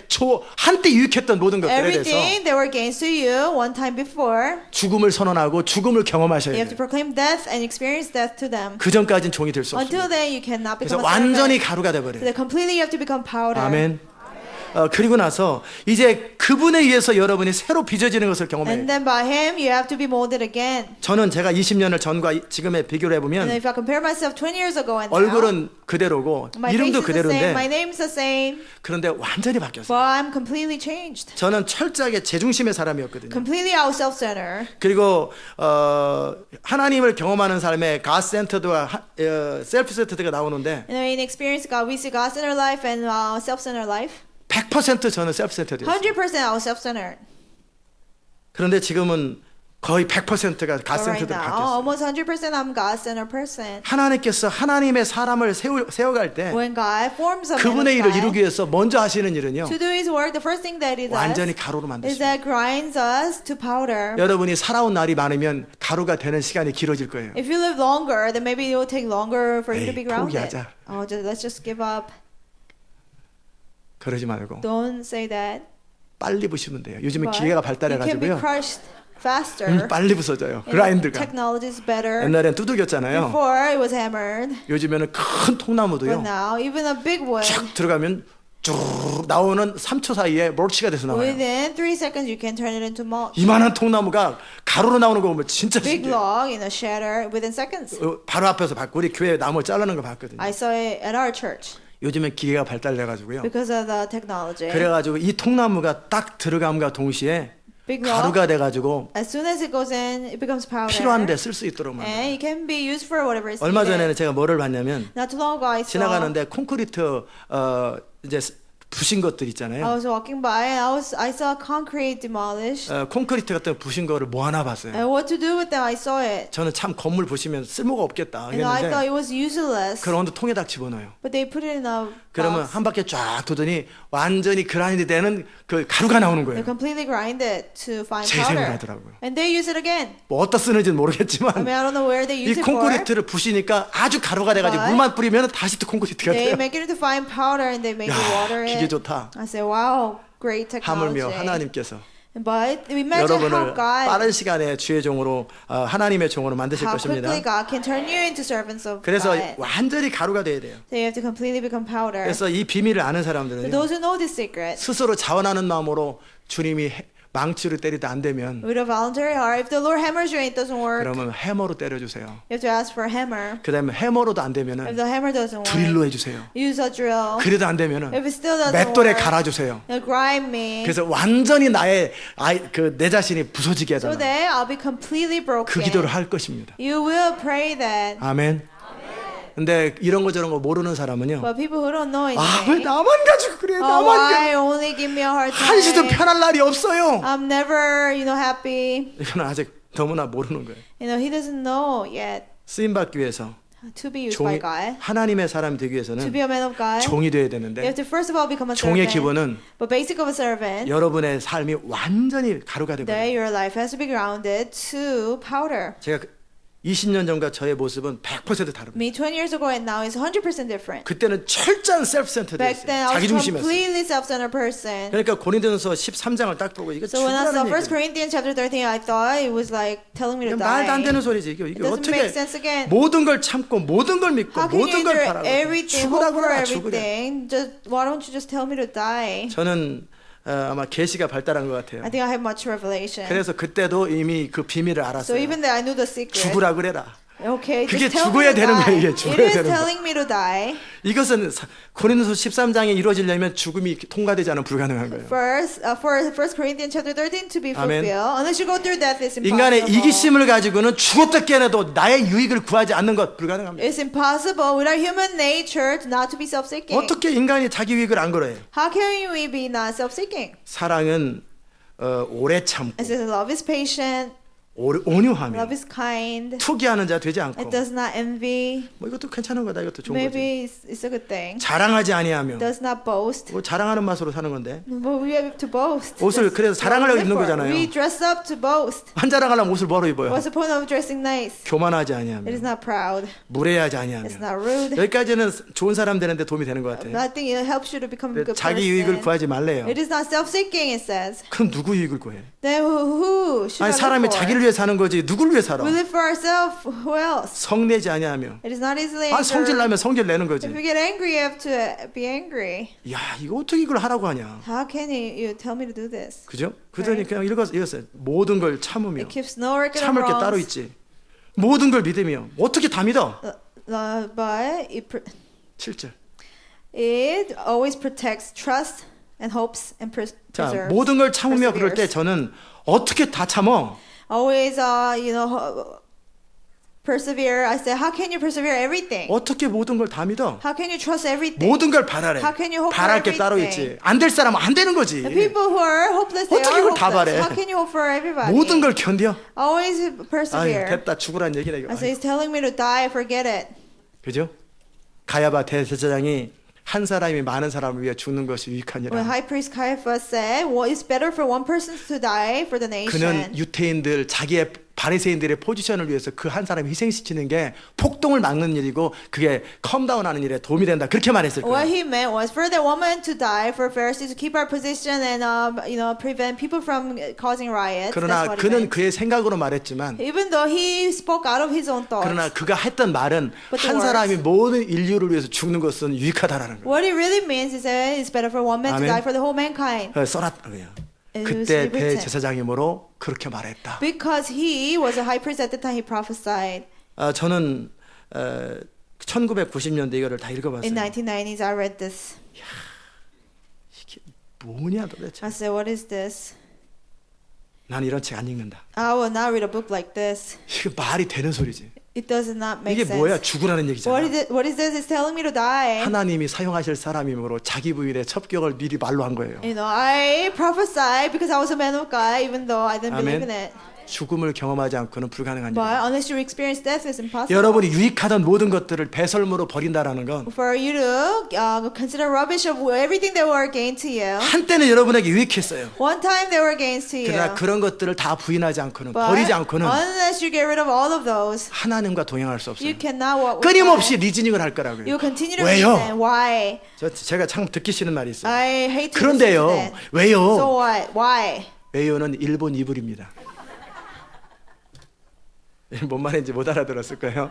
한때 유익했던 모든 것들에 대해서 Everything that were gains to you one time before. 죽음을 선언하고 죽음을 경험하셔야 You have to 돼요. proclaim death and experience death to them. 그 전까지는 종이 될 수 Until 없습니다. then, you cannot 그래서 become a servant. 완전히 가루가 So 돼버려요. that completely you have to become powder. 아멘. 그리고 나서 이제 그분에 의해서 여러분이 새로 빚어지는 것을 경험해요. And then by Him, you have to be molded again. 저는 제가 20년을 전과 지금에 비교를 And 해보면 if I compare myself 20 years ago and now, 얼굴은 그대로고 my face 이름도 is the same, 그대로인데 my name is the same, 그런데 완전히 바뀌었어요. but I'm completely changed. 저는 철저하게 제중심의 사람이었거든요. Completely out self-centered. 그리고 하나님을 경험하는 삶에 God centered와 self centered가 나오는데 You know, in experience God, we see God-centered life and self-centered life. 100% 저는 self centered였어요. 100% out self-centered. 그런데 지금은 거의 100%가 God But right centered로 now, 바뀌었어요. almost 100% I'm God-centered person. 하나님께서 하나님의 사람을 세워갈 때 When God forms a man 그분의 of 일을 God, 이루기 위해서 먼저 하시는 일은요. to do His work, the first thing that He 완전히 does 가루로 is 만드십니다. that grinds us to powder. 여러분이 살아온 날이 많으면 가루가 되는 시간이 길어질 거예요. If you live longer, then maybe it will take longer for you to 에이, be grounded. 포기하자. Let's just give up. 그러지 말고 Don't say that. 빨리 부시면 돼요. 요즘은 But 기계가 you can be 발달해가지고요. crushed faster. 빨리 부서져요. You know, 그라인드가. technology is better. 옛날엔 두들겼잖아요. Before it was hammered, 요즘에는 큰 but 통나무도요. now even a big wood, 쫙 들어가면 쭉 나오는 3초 사이에 몰치가 돼서 나와요. within 3 seconds you can turn it into mulch. 이만한 통나무가 가루로 나오는 거 보면 진짜 Big 신기해요. log, shatter within seconds. 바로 앞에서 봤고 우리 교회 나무 자르는 거 봤거든요. I saw it at our church 요즘엔 기계가 발달돼가지고요. because of the technology. 그래가지고 이 통나무가 딱 들어감과 동시에 Big log, 가루가 돼가지고 as soon as it goes in, it becomes powder. 필요한데 쓸 수 있도록 만들어요. And it can be used for whatever is 얼마 needed. 전에는 제가 뭐를 봤냐면 Not too long ago, I saw. 지나가는데 콘크리트 이제 부신 것들 I 있잖아요. was walking by and I saw concrete demolished. 콘크리트 같은 부신 거를 뭐 하나 봤어요. And what to do with them? I saw it. 저는 참 건물 보시면 쓸모가 없겠다 And I thought 했는데 it was useless. 그런 데 통에다 집어넣어요. But they put it in a 그러면 box. 한 바퀴 쫙 도더니 완전히 그라인드 되는 그 가루가 나오는 They 거예요. completely grind it to find 재생을 powder. 하더라고요. And they use it again. 뭐 어디다 쓰는지는 I 모르겠지만 mean, I don't know where they 이 use it for. 콘크리트를 부시니까 아주 가루가 돼가지고 But 물만 뿌리면 다시 또 콘크리트가 They 돼요. make it into fine powder and they make it water 야, 기계 it. 좋다. I say, wow, great technology. 하물며 하나님께서 But imagine how 여러분을 God, 빠른 시간에 주의 종으로 하나님의 종으로 만드실 how 것입니다. quickly God can turn you into servants of 그래서 God. 완전히 가루가 돼야 돼요. So you have to completely become powder. 그래서 이 비밀을 아는 So 사람들은요. those who know this secret, 스스로 자원하는 마음으로 주님이 망치를 때리도 안 되면 with a voluntary heart, if the Lord hammers you and it doesn't work, 그러면 해머로 때려주세요. you have to ask for a hammer. 그다음에 해머로도 안 If 되면은 the hammer doesn't 드릴로 work, 해주세요. use a drill. 그래도 안 되면은 If it still doesn't 맷돌에 work, 갈아주세요. grind me. 그래서 완전히 나의 내 자신이 부서지게 So 해달라. that I'll be completely broken. 그 기도를 할 것입니다. You will pray that. 아멘. 근데 이런 거 저런 거 모르는 사람은요. But people who don't know 아, 왜 anything, 나만 가지고 그래? oh, 나만 why 가지고. only give me a hard 한시도 time? 편할 날이 없어요. I'm never, happy. 이건 아직 너무나 모르는 거예요. He doesn't know yet. 쓰임 받기 위해서 To be used by 종이 God, 하나님의 사람이 되기 to 위해서는 be a man of God, 종이 돼야 you 되는데 have to first of all become a 종의 servant. 기본은 But basic of a servant, 여러분의 삶이 완전히 가루가 that 되버려요. your life has to be grounded to powder. 제가 20년 전과 저의 모습은 100% 다릅니다. Me 20 years ago and now is 100% different. 그때는 철저한 셀프 Back then 센터드였어요. I 자기 was 중심이었어요. completely self-centered person. 그러니까 고린도전서 13장을 딱 보고 이거 So when I saw 죽으라는 1 얘기예요. Corinthians chapter 13, I thought it was like telling me to 이거 말도 안 die. 되는 소리지. 이게 It doesn't make 어떻게 sense again. 모든 걸 참고 모든 걸 믿고 How can you 모든 걸 endure 바라고 everything, hope 죽으라고 for 하라 죽으라. everything? Why don't you just tell me to die? 저는 아마 계시가 발달한 것 같아요. I think I have much revelation. 그래서 그때도 이미 그 비밀을 So 알았어요. even though I knew the secret, 죽으라 그래라. okay, 그게 just tell me 죽어야 to 되는 die. 거예요, 이게 It 죽어야 is 되는 거. telling me to die. 이것은 고린도서 13장에 이루어지려면 죽음이 통과되지 않으면 불가능한 거예요. First, for 1 Corinthians chapter 13 to be 아멘. fulfilled, unless you go through death, it's 인간의 impossible. 이기심을 가지고는 죽었다 깨어나도 나의 유익을 구하지 않는 것 불가능합니다. It's impossible without human nature not to be self-seeking. 어떻게 인간이 자기 유익을 안 걸어요? How can we be not self-seeking? 사랑은 오래 참고 It says love is patient, 온유하며 love is kind, 투기하는 자 되지 않고 it does not envy. 뭐 이것도 괜찮은 거다. 이것도 좋은 거지. Maybe it's a good thing. 자랑하지 아니하며 Does not boast. 뭐 자랑하는 맛으로 사는 건데 But we have to boast. 옷을 That's 그래서 what 자랑하려고 we live 입는 for. 거잖아요. We dress up to boast. 한 자랑하려면 옷을 뭐로 입어요? What's the point of dressing nice? 교만하지 It 아니하며 is not proud. 무례하지 It's 아니하며 not rude. 여기까지는 좋은 사람 되는데 도움이 되는 것 같아요. I think it helps you to become a 근데 good 자기 유익을 person. 구하지 말래요. It is not self-seeking, it says. 그럼 누구 유익을 구해? Then who should 아니 I live 사람이 for? 자기를 위해 사는 거지 누구를 위해 살아? We live for ourselves. Who else? 성내지 아니하며 It is not easily 아 성질 angered. 나면 성질 내는 거지. If you get angry, you have to be angry. 야 이거 어떻게 이걸 하라고 하냐? How can you tell me to do this? 그죠? 그러더니 그냥 읽었어요. 모든 걸 참으며 It keeps no record of 참을 게 따로 wrongs. 있지. 모든 걸 믿으며 어떻게 다 믿어? But 7절. it always protects trust and hopes and 자 preserves. 모든 걸 참으며 그럴 때 perseveres. 저는 어떻게 다 참어? Always, persevere. I say, how can you persevere everything? 어떻게 모든 걸 다 믿어? How can you trust everything? 모든 걸 바라래. How can you hope 바랄 for 게 따로 everything? 있지. 안 될 사람은 안 되는 거지. The people who are hopeless, they 어떻게 are 그걸 다 바래? hopeless. How can you hope for everybody? 모든 걸 견뎌. Always 아유, persevere. 됐다 죽으란 얘기네 이거. I say, he's telling me to die, forget it. 그죠? 가야바 대제사장이 한 사람이 많은 사람을 위해 죽는 것이 When 유익하니라. High Priest Caiaphas said, well, it's better for one person to die for the 그는 nation. 유태인들 자기의 바리새인들의 포지션을 위해서 그 한 사람을 희생시키는 게 폭동을 막는 일이고 그게 컴다운하는 일에 도움이 된다. 그렇게 말했을 What 거예요. he meant was for the woman to die, for Pharisees to keep our position and prevent people from causing riots. 그러나 That's what he 그는 meant. 그의 생각으로 말했지만 Even though he spoke out of his own thoughts. 그러나 그가 했던 말은 But the 한 words- 사람이 모든 인류를 위해서 죽는 것은 유익하다라는 거예요. What it really means is that it's better for one man to 아멘. die for the whole mankind. 써놨다 그냥. It was 그때 written. 대제사장이므로 그렇게 말했다. Because he was a high priest at the time he prophesied. 저는 1990년대 이거를 다 읽어봤어요. In 1990s, I read this. 이게 뭐냐 도대체. I said, what is this? 난 이런 책 안 읽는다. I will not read a book like this. 이게 말이 되는 소리지. It does not make 이게 sense. 뭐야? 죽으라는 얘기잖아. What is this? It's telling me to die. 하나님이 사용하실 사람이므로 자기 부인의 첩격을 미리 말로 한 거예요. I prophesied because I was a man of God, even though I didn't believe in 아멘. it. 죽음을 경험하지 않고는 불가능한 But 일이에요. unless you experience death, it's impossible. 여러분이 유익하던 모든 것들을 배설물로 버린다라는 건 For you to consider rubbish of everything that were gained to you. 한때는 여러분에게 유익했어요. One time they were gains to you. 그러나 그런 것들을 다 부인하지 않고는 But 버리지 않고는 unless you get rid of all of those, 하나님과 동행할 수 없어요. you cannot walk with 끊임없이 God. 리즈닝을 할 거라고요. You continue to 왜요? reason. Why? 제가 참 듣기 싫은 말이 있어요. I hate to 그런데요. listen to that. 왜요? So what? Why? 왜요는 일본 이불입니다. 뭔 말인지 못 알아들었을 거예요.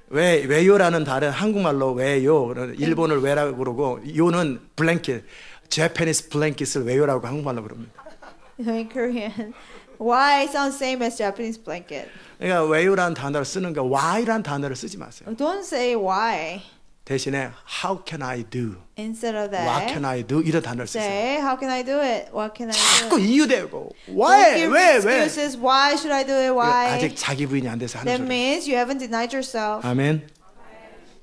왜요라는 다른 한국말로 왜요, 일본을 왜라고 그러고 요는 블랭킷, Japanese blanket을 왜요라고 한국말로 그럽니다. In Korean, why sounds same as Japanese blanket. 그러니까 왜요라는 단어를 쓰는 거 why라는 단어를 쓰지 마세요. Don't say why 대신에 how can I do, instead of what can that. I do 이런 단어를 쓰세요. Say how can I do it? What can I 자꾸 do? 이유 대고 Don't why give 왜 excuses. Why should I do it? Why? 아직 자기 부인이 안 돼서 하는 That 소리. means you haven't denied yourself. 아멘.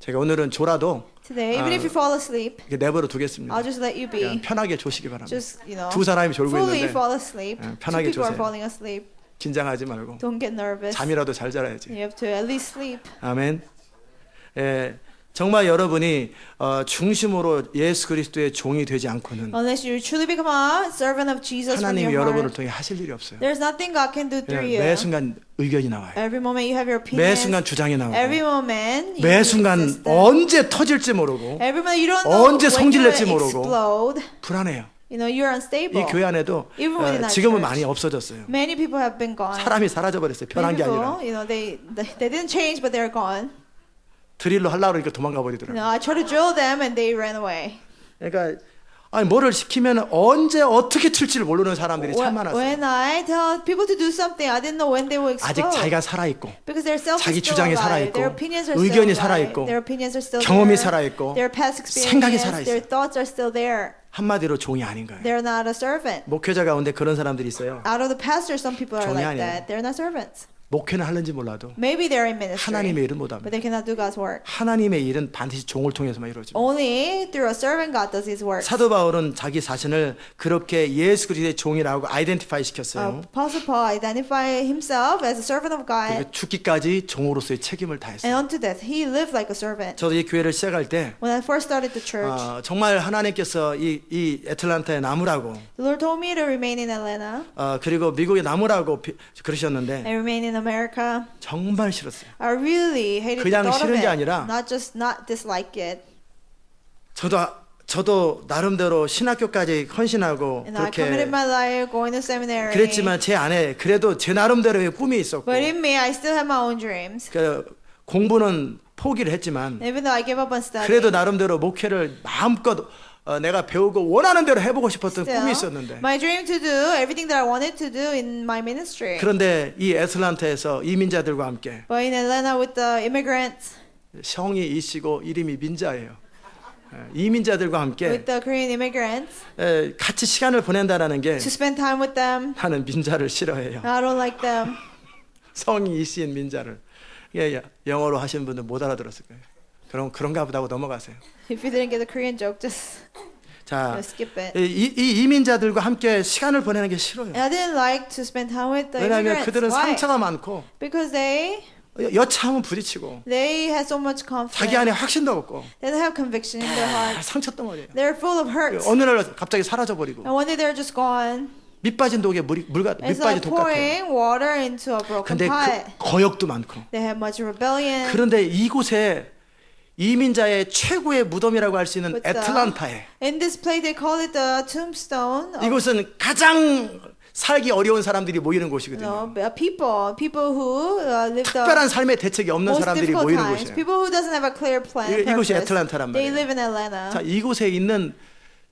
제가 오늘은 졸아도 Today, even if you fall asleep, 이렇게 내버려 두겠습니다. I'll just let you 그냥 be. 편하게 조시기 바랍니다. Just 두 사람이 졸고 fully 있는데 fall asleep. 예, Two 편하게 people are 조세요. falling asleep. 긴장하지 말고 Don't get nervous. 잠이라도 잘 자야지. You have to at least sleep. 아멘. 정말 여러분이 중심으로 예수 그리스도의 종이 되지 않고는 Unless you truly become a servant of Jesus from 하나님이 your 여러분을 heart, 통해 하실 일이 없어요. there's nothing God can do through 매 you. 순간 의견이 나와요. Every moment you have your 매 opinions. 순간 주장이 나오고 Every moment you 매 순간 exist. 언제 터질지 모르고 Every moment you don't know 언제 when 성질 you 낼지 will 모르고 explode. 불안해요. You know, you're 이 unstable. 교회 안에도 Even within our 지금은 church. 많이 없어졌어요. Many people have been gone. 사람이 사라져 버렸어요. 변한 Many 게 people, 아니라 you know, they didn't change, but they're gone. 드릴로 하려고 그러니까 도망가 You 버리더라고요. know, I tried to drill them and they ran away. 그러니까 아니 뭐를 시키면 언제 어떻게 튈지를 모르는 사람들이 참 많았어요. When I tell people to do something, I didn't know when they will 아직 explode. 자기가 살아 있고 Because their self 자기 is still 주장이 alive. 살아있고, Their opinions are 의견이 still alive. 살아있고, Their opinions are still 경험이 there. 살아있고, Their past 생각이 experience, 살아있어요. their thoughts are still there. 한마디로 종이 아닌 거예요. They're not a servant. 목회자 가운데 그런 사람들이 있어요. Out of the pastors, some people are 종이 like 아니에요. that. They're not servants. 목회는 하는지 몰라도 Maybe they're in ministry, 하나님의 일은 but 못합니다. they cannot do God's work. 하나님의 일은 반드시 종을 통해서만 이루어집니다. Only through a servant God does His work. 사도 바울은 자기 자신을 그렇게 예수 그리스도의 종이라고 아이덴티파이 시켰어요. Apostle Paul identified himself as a servant of God, 그리고 죽기까지 종으로서의 책임을 and 다했어요. unto death he lived like a servant. 저도 이 교회를 시작할 때 When I first started the church, 정말 하나님께서 이 애틀란타에 남으라고 the Lord told me to remain in Atlanta 그리고 미국에 남으라고 그러셨는데 and remain in America. 정말 싫었어요. I really hated the 그냥 thought of 싫은 게 it. 아니라 not dislike it. 저도 나름대로 신학교까지 헌신하고 And I committed 그렇게 my life going to seminary. 그랬지만 제 안에 그래도 제 나름대로의 꿈이 있었고 But in me, I still have my own dreams. 그 공부는 포기를 했지만 Even though I gave up on studying, 그래도 나름대로 목회를 마음껏 내가 배우고 원하는 대로 해보고 싶었던 꿈이 still, 있었는데 my dream to do everything that I wanted to do in my ministry. 그런데 이 애틀란타에서 이민자들과 함께 But in Atlanta with the immigrants, 성이 이시고 이름이 민자예요. 이민자들과 함께 with the Korean immigrants, 같이 시간을 보낸다라는 게 to spend time with them. 나는 민자를 싫어해요. I don't like them. 성이 이시인 민자를 영어로 하시는 분들 못 알아들었을 거예요. 그럼 그런가 보다 하고 넘어가세요. If you didn't get the Korean joke, just 자, skip it. 이 이민자들과 함께 시간을 보내는 게 싫어요. And I didn't like to spend time with the 왜냐하면 immigrants. 그들은 Why? 상처가 많고 Because they 여차하면 부딪히고 had so much conflict. 자기 안에 확신도 없고 They don't have conviction in their heart. 상처 덩어리예요. They're full of hurts. 어느 날 갑자기 사라져 버리고 And one day they're just gone. 밑 빠진 독에 It's 밑 빠진 like 독 같아요. pouring water into a broken 근데 pot. 거역도 많고 They have much rebellion. 그런데 이곳에 이민자의 최고의 무덤이라고 할 수 있는 But the- 애틀란타에 In this place, they call it the tombstone of 이곳은 가장 살기 어려운 사람들이 모이는 곳이거든요. people who live the 특별한 삶의 대책이 없는 most 사람들이 difficult 모이는 times. 곳이에요. People who doesn't have a clear plan. 이곳이 purpose. 애틀란타란 They 말이에요. live in Atlanta. 자, 이곳에 있는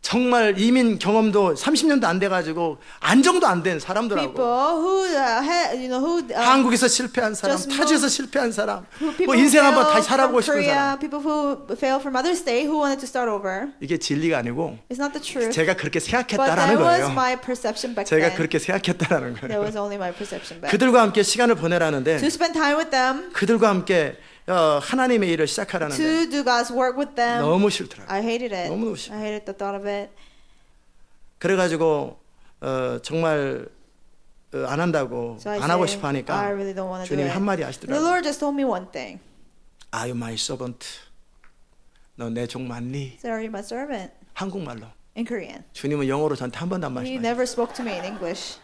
정말 이민 경험도 30년도 안 돼가지고 안정도 안 된 사람들하고 People who 한국에서 실패한 사람, just 타지에서 실패한 사람, people 뭐 who 인생 한번 fail 다시 살아보고 from 싶은 Korea, 사람. people who fail from other state who wanted to start over. 이게 진리가 아니고 It's not the truth. 제가 그렇게 But 생각했다라는 that was 거예요. my perception back 제가 then. 그렇게 생각했다라는 That 거예요. was only my perception back. 그들과 함께 시간을 보내라는데 To spend time with them, 그들과 함께 하나님의 일을 시작하라는데 to do God's work with them. 너무 싫더라고요. I hated it. 너무 싫어. I hated the thought of it. 그래가지고 정말 안 한다고 So I 안 하고 said, 싶어 하니까 I really don't want to do 주님이 it. 한마디 The 하시더라고요. Lord just told me one thing. Are you my servant? 너 내 종 맞니? Say, are you my servant? 한국말로. In Korean. 주님은 영어로 저한테 한 번도 안 He 말씀하셨어요. never spoke to me in English.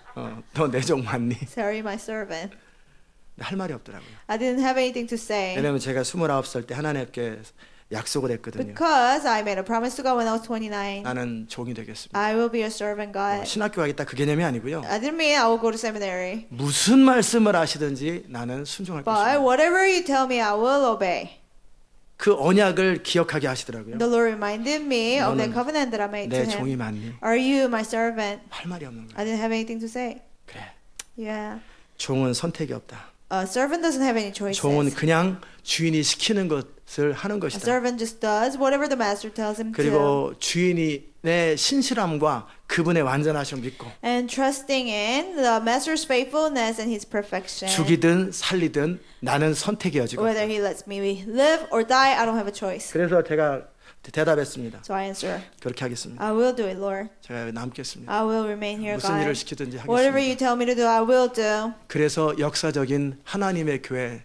너 내 종 맞니? Say, are you my servant? 할 말이 없더라고요. I didn't have anything to say. 왜냐면 제가 29살 때 하나님께 약속을 했거든요. Because I made a promise to God when I was 29. 나는 종이 되겠습니다. I will be a servant God. 신학교 가겠다 그 개념이 아니고요. I didn't mean I will go to seminary. 무슨 말씀을 하시든지 나는 순종할 But 것입니다. whatever you tell me, I will obey. 그 언약을 기억하게 하시더라고요. The Lord reminded me of the 너는 covenant that I made to 내 종이 him. 맞니? Are you my servant? 할 말이 없는 거예요. I didn't have anything to say. 그래. Yeah. 종은 선택이 없다. A servant doesn't have any choices. 종은 그냥 주인이 시키는 것을 하는 A 것이다. servant just does whatever the master tells him to. 그리고 주인이 내 신실함과 그분의 완전하심을 믿고 And trusting in the master's faithfulness and his perfection. 죽이든 살리든 나는 선택이어지고 Whether he lets me live or die, I don't have a choice. 그래서 제가 대답했습니다. So I answer, 그렇게 하겠습니다. I will do it, Lord. 제가 남겠습니다. I will remain here, 무슨 일을 God. 시키든지 Whatever 하겠습니다. you tell me to do, I will do. 그래서 역사적인 하나님의 교회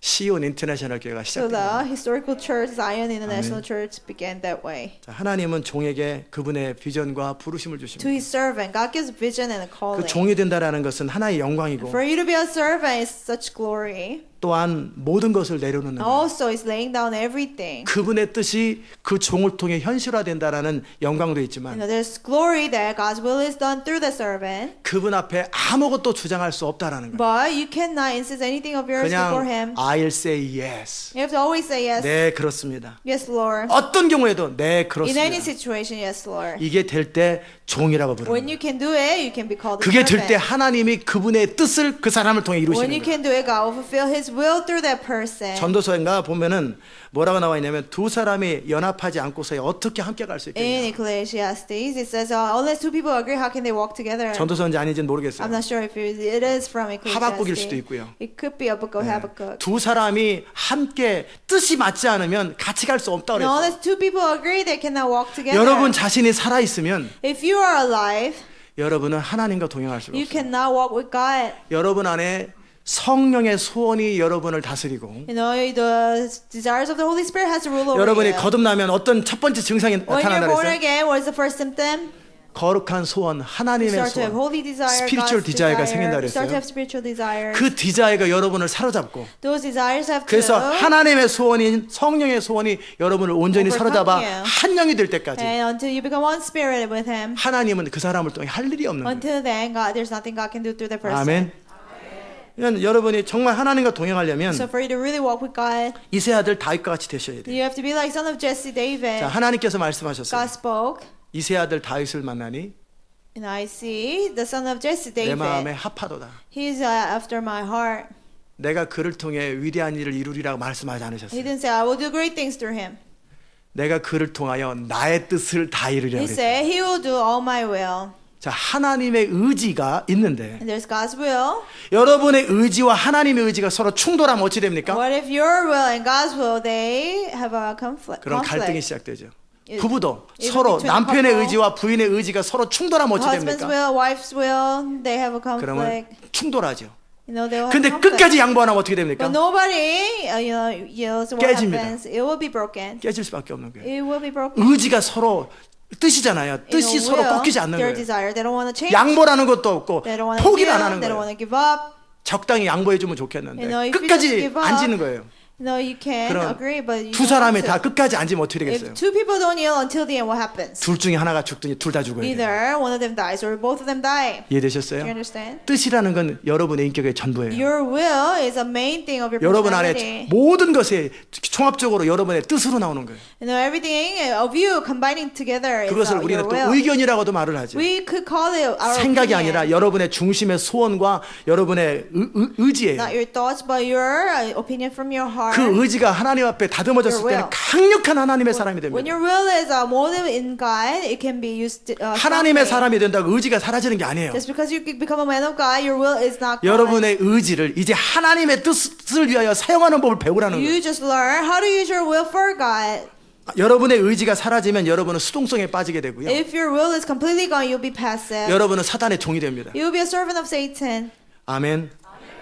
시온 인터내셔널 교회가 So 시작된 거예요. the historical church, Zion International Church, began that way. 자, 하나님은 종에게 그분의 비전과 부르심을 To 주십니다. his servant, God gives vision and a 그 calling. 종이 된다라는 것은 하나의 영광이고 For you to be a servant is such glory. 또한 모든 것을 내려놓는 거예요. Also, is laying down everything. 그분의 뜻이 그 종을 통해 현실화된다라는 영광도 You 있지만 know, there's glory that God's will is done through the servant, 그분 앞에 아무것도 주장할 수 없다라는 거예요. but you cannot insist anything of yours before 그냥 Him. I'll say yes. You have to always say yes. 네, 그렇습니다. Yes, Lord. 어떤 경우에도 네, In any 그렇습니다. situation, yes, Lord. 이게 될 때 종이라고 부르는 When 거예요. you can do it, you can be called a 그게 될 때 servant. 하나님이 그분의 뜻을 그 사람을 통해 When 이루시는 you 거예요. can do it, God will fulfill His will through that person. 전도서인가 보면은 뭐라고 나와 있냐면 두 사람이 연합하지 않고서 어떻게 함께 갈 수 In 있겠냐. Ecclesiastes, it says, unless two people agree, how can they walk together? 전도서인지 아닌지는 모르겠어요. I'm not sure if it is from 하박국일 수도 Ecclesiastes. 있고요. It could be a book of Habakkuk. 두 사람이 함께 뜻이 맞지 않으면 같이 갈 수 없다 No, 그랬어요. unless two people agree, they cannot walk together. 여러분 자신이 살아 있으면 If you are alive, 여러분은 하나님과 동행할 수가 you 없어요. cannot walk with God. 여러분 안에 성령의 소원이 여러분을 다스리고 You know, the desires of the Holy Spirit has to rule over 여러분이 you. 거듭나면 어떤 첫 번째 증상이 When you're 나타난다 born 그랬어요? again, what is the first symptom? 거룩한 소원, You 하나님의 start to have 소원, holy desire, spiritual God's desire가 desire. 생긴다 You start to 그랬어요. have spiritual desires. 그 디자이가 여러분을 사로잡고 Those desires have 그래서 to 하나님의 소원인 성령의 소원이 여러분을 온전히 사로잡아 overcome you. 한 영이 될 때까지 and until you become one spirit with Him. 하나님은 그 사람을 통해 할 일이 없는 거예요. Until then, God, there's nothing God can do through that person. 아멘. 그러니까 여러분이 정말 하나님과 동행하려면 So for you to really walk with God, 이세 아들 다윗과 같이 되셔야 돼요. you have to be like son of Jesse, David. 자, 하나님께서 God 말씀하셨어요. spoke, 이세 아들 다윗을 만나니 and I see the son of Jesse, 내 마음에 David. 합하도다. He's after my heart. 내가 그를 통해 위대한 일을 이루리라고 말씀하지 He 않으셨어요. didn't say, I will do great things through him. 내가 그를 통하여 나의 뜻을 다 이루리라 He 그랬어요. said, He will do all my will. 자, 하나님의 의지가 있는데 And there's God's will. 여러분의 의지와 하나님의 의지가 서로 충돌하면 어찌 됩니까? What if your will and God's will, they have a conflict? 그럼 갈등이 시작되죠. It- 부부도 even 서로 between 남편의 couple, 의지와 부인의 의지가 서로 충돌하면 어찌 Husband's 됩니까? will, wife's will, they have a 그러면 conflict. 충돌하죠. You know, they will have 근데 conflict. 끝까지 양보 안 하면 어떻게 됩니까? But nobody, yields. What 깨집니다. happens? It will be broken. 깨질 수밖에 없는 거예요. It will be broken. 의지가 서로 뜻이잖아요. 뜻이 You know, 서로 will, 꺾이지 않는 their 거예요. desire, they don't want to change. 양보라는 것도 없고 They don't want to 포기를 give. 안 하는 They don't 거예요. want to give up. 적당히 양보해주면 좋겠는데 You know, if you just 끝까지 give up, 안 지는 거예요. No, you can 그럼 agree, but you 두 don't 사람이 want 다 to. 끝까지 앉으면 어떻게 되겠어요? If two people don't yield until the end, what happens? 둘 중에 하나가 죽든지 둘 다 죽어야 돼요. Either one of them dies or both of them die. Do 이해되셨어요? you understand? 뜻이라는 건 여러분의 인격의 전부예요. Your will is a main thing of your 여러분 안에 personality. 모든 것이 총합적으로 여러분의 뜻으로 나오는 거예요. You know, everything of you combining together is 그것을 your 우리는 또 will. 의견이라고도 말을 하죠. We could call it our 생각이 opinion. 아니라 여러분의 중심의 소원과 여러분의 의지예요. Not your thoughts, but your opinion from your heart. 그 의지가 하나님 앞에 다듬어졌을 Your 때는 will. 강력한 하나님의 사람이 When 됩니다. your will is molded in God, it can be used. 하나님의 strongly. 사람이 된다고 의지가 사라지는 게 아니에요. Just because you become a man of God, your will is not gone. 여러분의 의지를 이제 하나님의 뜻을 위하여 사용하는 법을 배우라는 거예요. You just learn how to use your will for God. 여러분의 의지가 사라지면 여러분은 수동성에 빠지게 되고요. If your will is completely gone, you'll be passive. 여러분은 사단의 종이 됩니다. You'll be a servant of Satan. 아멘.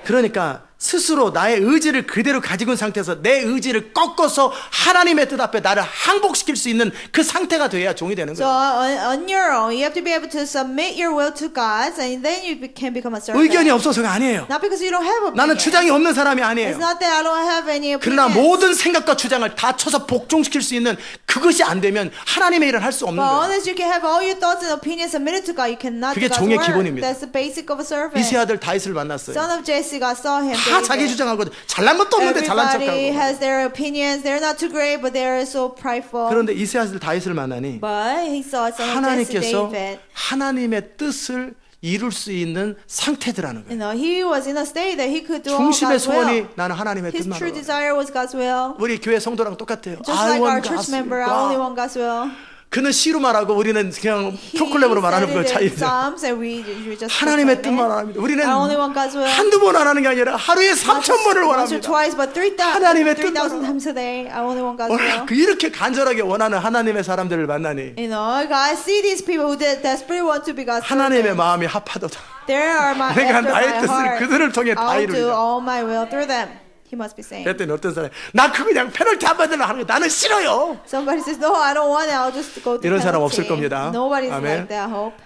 그러니까 스스로 나의 의지를 그대로 가지고 있는 상태에서 내 의지를 꺾어서 하나님의 뜻 앞에 나를 항복시킬 수 있는 그 상태가 돼야 종이 되는 So 거예요. on your own, you have to be able to submit your will to God's, and then you can become a servant. 의견이 없어서가 아니에요. Not because you don't have opinion. 나는 주장이 없는 사람이 It's 아니에요. not that I don't have any 그러나 opinion. 모든 생각과 주장을 다 쳐서 복종시킬 수 있는 그것이 안 되면 하나님의 일을 할 수 없는 But 거예요. unless you can have all your thoughts and opinions submitted to God, you cannot 그게 do God's 종의 work. 기본입니다. That's the basic of a servant. 이세 아들 다윗을 만났어요. Son of Jesse, God saw him. 다 자기 David. 주장하고 잘난 것도 없는데 잘난 Everybody 척하고. has their opinions. They're not too great, but they're so prideful. 그런데 이세 아들 다윗을 만나니 But he saw son of Jesse, 하나님께서 David. 하나님의 뜻을 이룰 수 있는 상태들하는 거예요. You know, he was in a state that he could do all 중심의 God's will. 소원이 나는 하나님의 His 뜻만 true 알아. desire was God's will. 우리 교회 성도랑 똑같아요. Just I like our want church God's member, I will. only want God's will. 그는 시로 말하고 우리는 그냥 He 프로클램으로 말하는 거 said it in 차이죠. Psalms, and we just 하나님의 proclaim 뜻만 it. 합니다. 우리는 I only want God's will. 한두 번 안 하는 게 아니라 하루에 Not 3,000번을 just once or 원합니다. twice, but 하나님의 3,000 뜻만 times a day. I only want God's will. 그 이렇게 간절하게 원하는 하나님의 사람들을 만나니 You know, God see these people who desperately want to be God's 하나님의 servants. 마음이 합하도다. There are my 내가 after 나의 my 뜻을 heart. 그들을 통해 다 I'll do 이루리라. all my will through them. He must be saying. 그랬더니 어떤 사람이 나 그거 그냥 페널티 안 받으려 하는 거 나는 싫어요. Somebody says, no, I don't want it. I'll just go to 이런 사람 penalty. 없을 겁니다. Nobody's 아멘. like that, I hope.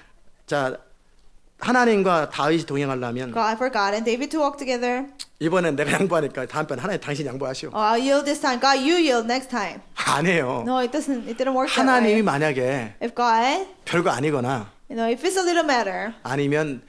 자, 하나님과 다윗이 동행하려면 God for God and David to walk together. 이번엔 내가 양보하니까 다음번 하나님 당신 양보하시오. I'll yield this time. God, you yield next time. 안 해요. No, it didn't work that 하나님이 way. 만약에 If God, 별거 아니거나 if it's a little matter, 아니면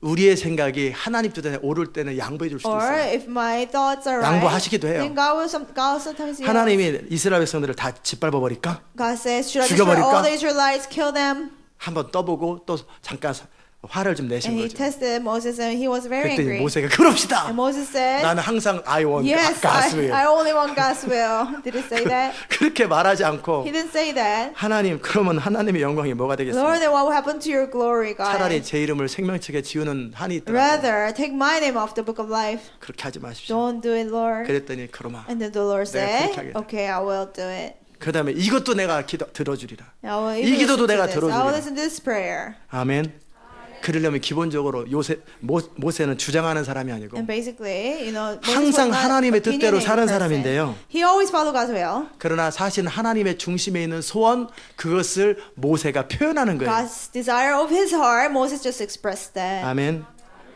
우리의 생각이 하나님 뜻에 오를 때는 양보해 줄 수도 or 있어요. if my thoughts are right, 양보하시기도 해요. then God sometimes yields. 하나님이 이스라엘 백성들을 다 짓밟아 버릴까? God says, should I destroy 죽여버릴까? all the Israelites, kill them? 한번 떠보고 또 잠깐 화를 좀 내신 And he 거죠. tested Moses and he was very 그랬더니 angry. 모세가 그럽시다. And Moses said, 나는 항상 I want yes, God's will. I only want God's will. Did he say that? 그렇게 말하지 않고 He didn't say that. 하나님 그러면 하나님의 영광이 뭐가 Lord, 되겠습니까? then what will happen to your glory, God? 차라리 제 이름을 생명책에 지우는 한이 있더라도 Rather, take my name off the book of life. 그렇게 하지 마십시오. Don't do it, Lord. 그랬더니 그러마. And then the Lord 내가 said, 그렇게 하겠다. okay, I will do it. 그 다음에 이것도 내가 들어주리라. I will 이 even 기도도 listen to 내가 this. I will 들어주리라. listen to this prayer. 아멘. 그러려면 기본적으로 모세는 주장하는 사람이 아니고 And basically, Moses 항상 was not 하나님의 뜻대로 opinionated 사는 person. 사람인데요. He always followed God's will. 그러나 사실은 하나님의 중심에 있는 소원 그것을 모세가 표현하는 거예요. God's desire of his heart, Moses just expressed that. 아멘.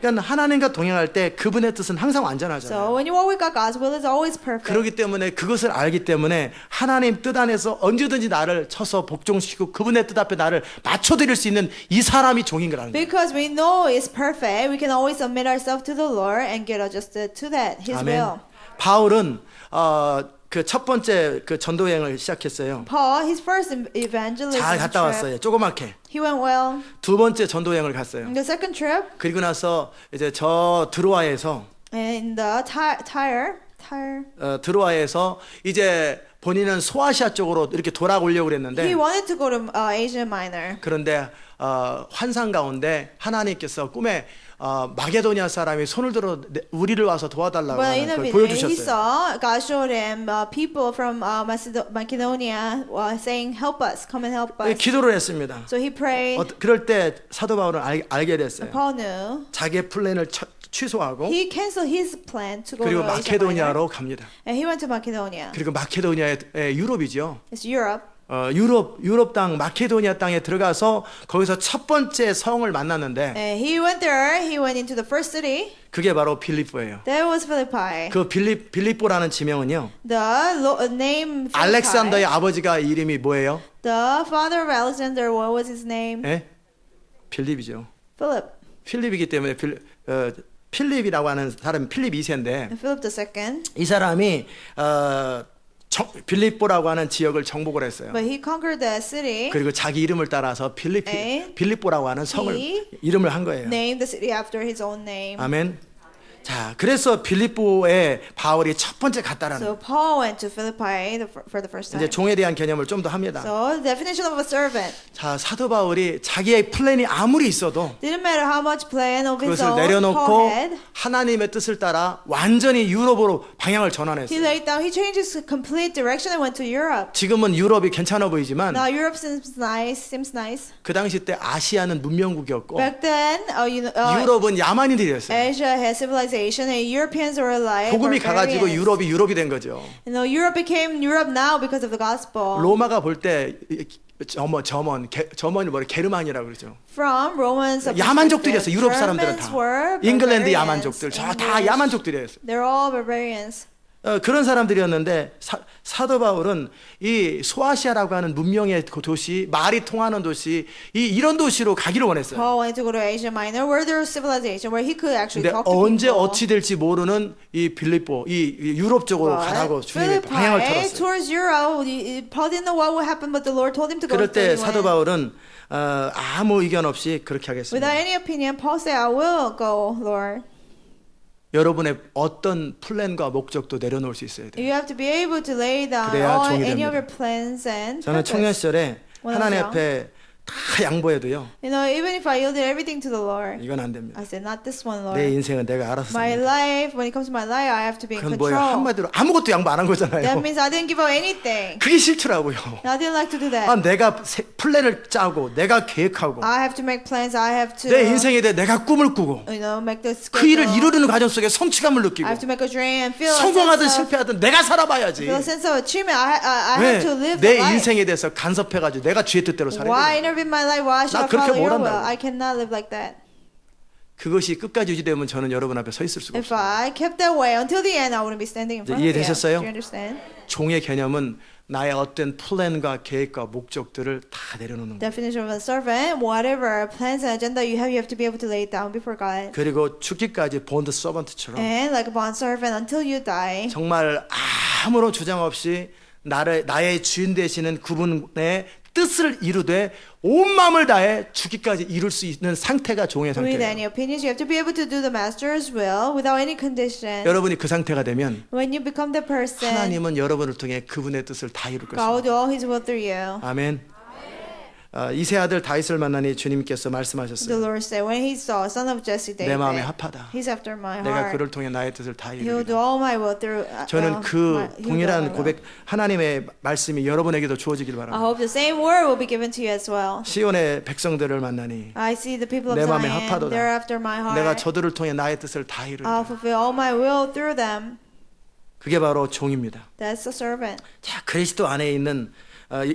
그러니까 하나님과 동행할 때 그분의 뜻은 항상 So 완전하잖아요. when you walk with God, God's will is always perfect. 그렇기 때문에 그것을 알기 때문에 하나님 뜻 안에서 언제든지 나를 쳐서 복종시키고 그분의 뜻 앞에 나를 맞춰드릴 수 있는 이 사람이 종인 거라는 거예요. Because we know it's perfect, we can always submit ourselves to the Lord and get adjusted to that, His 아멘. will. 바울은 그 첫 번째 그 전도 여행을 시작했어요. Paul, his first evangelism 잘 갔다 trip, 왔어요. 조그맣게. he went well. 두 번째 전도 여행을 갔어요. The second trip, 그리고 나서 이제 저 드로아에서 in the Tyre, 드로아에서 이제 본인은 소아시아 쪽으로 이렇게 돌아오려고 그랬는데 he wanted to go to Asia Minor. 그런데 환상 가운데 하나님께서 꿈에 마게도니아 사람이 손을 들어 우리를 와서 도와달라고 But in 하는 a 걸 vision, he 보여주셨어요. saw God showed him people from Macedonia saying, "Help us, come and help us." 기도를 했습니다. So he prayed. 그럴 때 사도 바울은 알게 됐어요. Paul knew. 자기의 플랜을 취소하고 He canceled his plan to go 그리고 to Asia Minor. 마케도니아로 갑니다. And he went to Macedonia. 그리고 마케도니아의 유럽이죠. It's Europe. 유럽 땅 마케도니아 땅에 들어가서 거기서 첫 번째 성을 만났는데 And he went there. He went into the first city. 그게 바로 빌립보예요. That was Philippi. 그 빌립보라는 지명은요. The name Philippi. 알렉산더의 아버지가 이름이 뭐예요? The father of Alexander, what was his name? 예? 빌립이죠. Philip. 필립이기 때문에 필립이라고 하는 사람이 필립 2세인데 And Philip II. 이 사람이 빌립보라고 하는 지역을 정복을 했어요. But he conquered that city. 그리고 자기 이름을 따라서 빌립보라고 하는 성을 이름을 한 거예요. Named the city after his own name. 아멘. 자, 그래서 빌립보에 바울이 첫 번째 갔다라는 So Paul went to Philippi for the first time. 이제 종에 대한 개념을 좀 더 합니다. So the definition of a servant. 자, 사도 바울이 자기의 플랜이 아무리 있어도 Didn't matter how much plan of his 그것을 own Paul 내려놓고 had. 하나님의 뜻을 따라 완전히 유럽으로 방향을 He 전환했어요. laid down. He changed his complete direction and went to Europe. 지금은 유럽이 괜찮아 보이지만 Now Europe seems nice. 그 당시 때 아시아는 문명국이었고 Back then, 유럽은 야만인들이었어요. Asia had civilization and Europeans were like 복음이 가가지고 barbarians. 유럽이 된 거죠. Europe became Europe now because of the gospel. 로마가 볼 때 점원이 뭐래 게르만이라고 그러죠. From Romans, 야만족들이었어요. 유럽 사람들은 다. Germans were 잉글랜드 barbarians. 야만족들 저 다 English, 야만족들이었어요. They're all barbarians. 그런 사람들이었는데 사도 바울은 이 소아시아라고 하는 문명의 그 도시, 말이 통하는 도시, 이런 도시로 가기를 원했어요. Paul wanted to go to Asia Minor, where there was civilization, where he could actually 근데 talk to 언제 people. 어찌 될지 모르는 이 빌립보, 이 유럽 쪽으로 가라고 주님이 방향을 Philippi 틀었어요. towards Europe, Paul didn't know what would happen, but the Lord told him to go. 그럴 So 때 he 사도 went. 바울은 아무 의견 없이 그렇게 하겠습니다. Without any opinion, Paul said, "I will go, Lord." 여러분의 어떤 플랜과 목적도 내려놓을 수 있어야 돼요. You have to be able to lay down 그래야 all 종이 any of 됩니다. your plans and 저는 청년 purpose. 시절에 하나님 원하죠. 앞에 다 양보해도요. Even if I yielded everything to the Lord, 이건 안 됩니다. I said, "Not this one, 내 Lord. 인생은 내가 알아서 My 삽니다. life, when it comes to my life, I have to be in 그건 뭐예요? control." 한마디로 아무것도 양보 안 한 That 거잖아요. means I didn't give up anything. 그게 싫더라고요. I didn't like to do that. 내가 플랜을 짜고 내가 계획하고 I have to make plans. I have to, 내 인생에 대해 내가 꿈을 꾸고 make this 그 일을 schedule. 이루는 과정 속에 성취감을 느끼고 I have to make a dream and feel a 성공하든 sense of, 실패하든 내가 살아봐야지. feel a sense of achievement. I 왜 have to live the 내 life. 인생에 대해서 간섭해가지고 내가 주의 뜻대로 살아야 Why 돼. intervene my life? Why should 나 I 그렇게 follow your 못 will? 한다고. I cannot live like that. 그것이 끝까지 유지되면 저는 여러분 앞에 서 있을 수가 If 없어요. I kept that way until the end, I wouldn't be standing in front of you. 이해되셨어요? Do you understand? 종의 개념은 나의 어떤 플랜과 계획과 목적들을 다 내려놓는 거예요. Definition of a servant, whatever plans and agenda you have to be able to lay it down before God. 그리고 죽기까지 본드 서번트처럼 And like a bond servant until you die. 정말 아무런 주장 없이 나의 주인 되시는 그분의 뜻을 이루되 온 마음을 다해 죽기까지 이룰 수 있는 상태가 종의 With 상태예요. any opinions, you have to be able to do the master's will without any condition. 여러분이 그 상태가 되면 When you become the person, 하나님은 여러분을 통해 그분의 뜻을 다 이룰 God 것입니다. will do all His will through you. 아멘. 이세 아들 다윗을 만나니 주님께서 The 말씀하셨어요. Lord said, when He saw son of Jesse 내 마음에 David, 합하다. He's after my 내가 heart. 그를 통해 나의 뜻을 다 He will do 이루리라. all my will through. 저는 그 He'll do all my 동일한 will. 고백 하나님의 말씀이 여러분에게도 주어지길 I 바랍니다. hope the same word will be given to you as well. 시온의 백성들을 만나니 I see the people of 내 마음에 Zion, 합하도다. they're after my 내가 heart. 저들을 통해 나의 뜻을 다 이루리라. I'll fulfill all my will through them. 그게 바로 종입니다. That's the servant. 자, 그리스도 안에 있는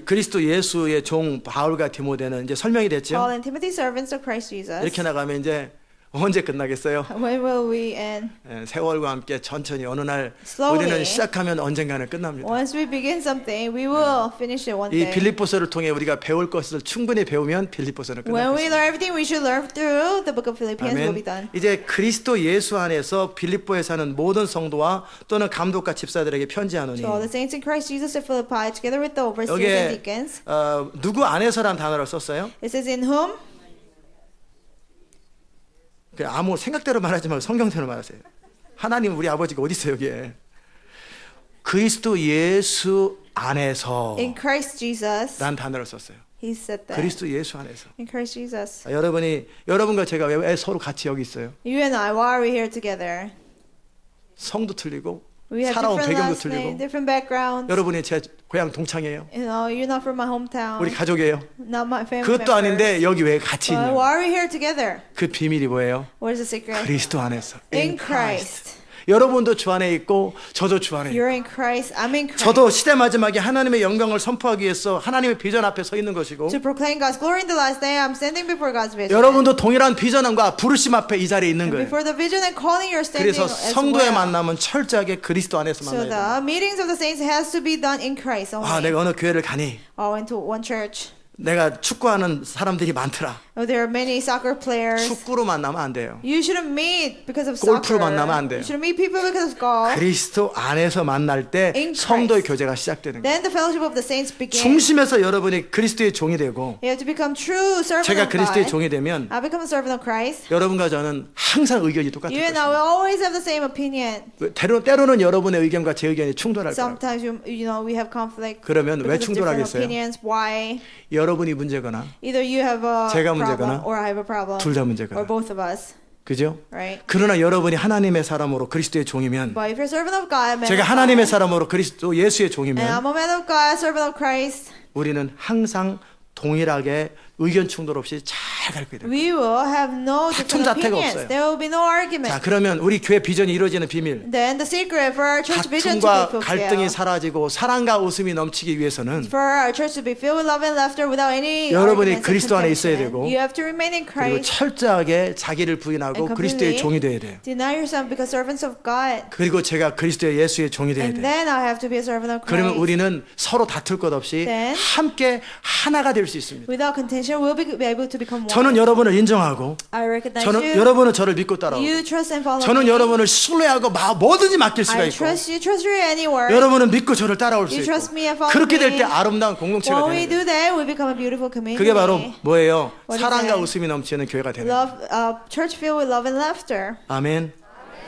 그리스도 예수의 종 바울과 디모데는 이제 설명이 됐죠. Paul and Timothy, servants of Christ Jesus. 이렇게 나가면 이제 언제 끝나겠어요? When will we end? 세월과 함께 천천히 어느 날 Slowly. 우리는 시작하면 언젠가는 끝납니다. Once we begin something, we will finish it one 이 day. 빌립보서를 통해 우리가 배울 것을 충분히 배우면 빌립보서는 When we 끝납니다. learn everything we should learn through the book of Philippians will be done. 이제 그리스도 예수 안에서 빌립보에 사는 모든 성도와 또는 감독과 집사들에게 편지하노니 So all the saints in Christ Jesus at Philippi, together with the overseers and 여기에 deacons, 누구 안에서란 단어를 썼어요? it says in whom? 그냥 아무 생각대로 말하지 말고 성경대로 말하세요. 하나님 우리 아버지가 어디 있어요 여기에? 그리스도 예수 안에서 In Christ Jesus, 란 단어를 썼어요. he said that. 그리스도 예수 안에서. In Christ Jesus. 여러분과 제가 왜 서로 같이 여기 있어요? You and I, why are we here together? 성도 틀리고 We have 살아온 different 배경도 last names, 틀리고 different backgrounds. 여러분이 제 고향 동창이에요. You know, you're not from my hometown. 우리 가족이에요. Not my family 그것도 members. 아닌데 여기 왜 같이 But 있냐? why are we here together? 그 비밀이 뭐예요? What is the secret? 그리스도 안에서. In Christ. 여러분도 주 안에 있고 저도 주 안에 있고 You're in Christ. I'm in Christ. 저도 시대 마지막에 하나님의 영광을 선포하기 위해서 하나님의 비전 앞에 서 있는 것이고 To proclaim God's glory in the last day, I'm standing before God's vision. 여러분도 동일한 비전과 부르심 앞에 이 자리에 있는 And 거예요. before the vision and calling, you're standing 그래서 as 성도의 well. 만남은 철저하게 그리스도 안에서 So 만나야 돼요. the meetings of the saints has to be done in Christ only. 아, 내가 어느 교회를 가니 I went to one church. 내가 축구하는 사람들이 많더라. Oh, there are many soccer players. 축구로 만나면 안 돼요. You shouldn't meet because of 골프로 soccer. 만나면 안 돼요. You shouldn't meet people because of golf. 그리스도 안에서 만날 때 In 성도의 Christ. 교제가 시작되는 거예요. Then the fellowship of the saints begins. 중심에서 여러분이 그리스도의 종이 되고 You have to become true servant 제가 of 그리스도의 God. 종이 되면 I become a servant of Christ. 여러분과 저는 항상 의견이 똑같을 You and I 것입니다. will always have the same opinion. 때로는 여러분의 의견과 제 의견이 충돌할 거예요. Sometimes you know we have conflict. 그러면 왜 because of different 충돌하겠어요? opinions. Why? 여러분이 문제거나 Either you have a 제가 problem 문제거나 or I have a problem. 둘 다 Or 문제거나. both of us. 그죠? Right? 그러나 여러분이 하나님의 사람으로 그리스도의 종이면 But if you're a servant of God, man 제가 of 하나님의 God, 사람으로 그리스도 예수의 and 종이면 I'm a man of God, servant of Christ, 우리는 항상 동일하게 의견 충돌 없이 잘 갈 거예요. we will have no 다툼 different 자태가 opinions. 없어요. There will be no argument. 자, 그러면 우리 교회 비전이 이루어지는 비밀. Then the secret for our church vision to 다툼과 be 갈등이 fulfilled, 사라지고 사랑과 웃음이 넘치기 위해서는 for our church to be filled with love and laughter without any 여러분이 arguments and 그리스도 안에 있어야 contention. 되고, You have to remain in 그리고 Christ. 철저하게 자기를 부인하고 And 그리스도의 completely 종이 돼야 돼요. Deny yourself because servants of God. 그리고 제가 그리스도의 예수의 종이 돼야 And 돼요. then I have to be a servant of 그러면 Christ. 우리는 서로 다툴 것 없이 Then 함께 하나가 될 수 있습니다. Without contention, we'll be able to become one. 저는 여러분을 인정하고 I recognize 저는 you. 여러분은 저를 믿고 따라오고 You trust and follow 저는 me. 여러분을 신뢰하고 뭐든지 맡길 수가 I 있고 trust you. Trust you anywhere. 여러분은 믿고 저를 따라올 수 You 있고 trust me and follow 그렇게 될 me. 때 아름다운 공동체가 When we 되는 거예요. do that, we become a beautiful community. 그게 바로 뭐예요? What is 사랑과 that? 웃음이 넘치는 교회가 되는 거예요. Love, church filled with love and laughter. 아멘.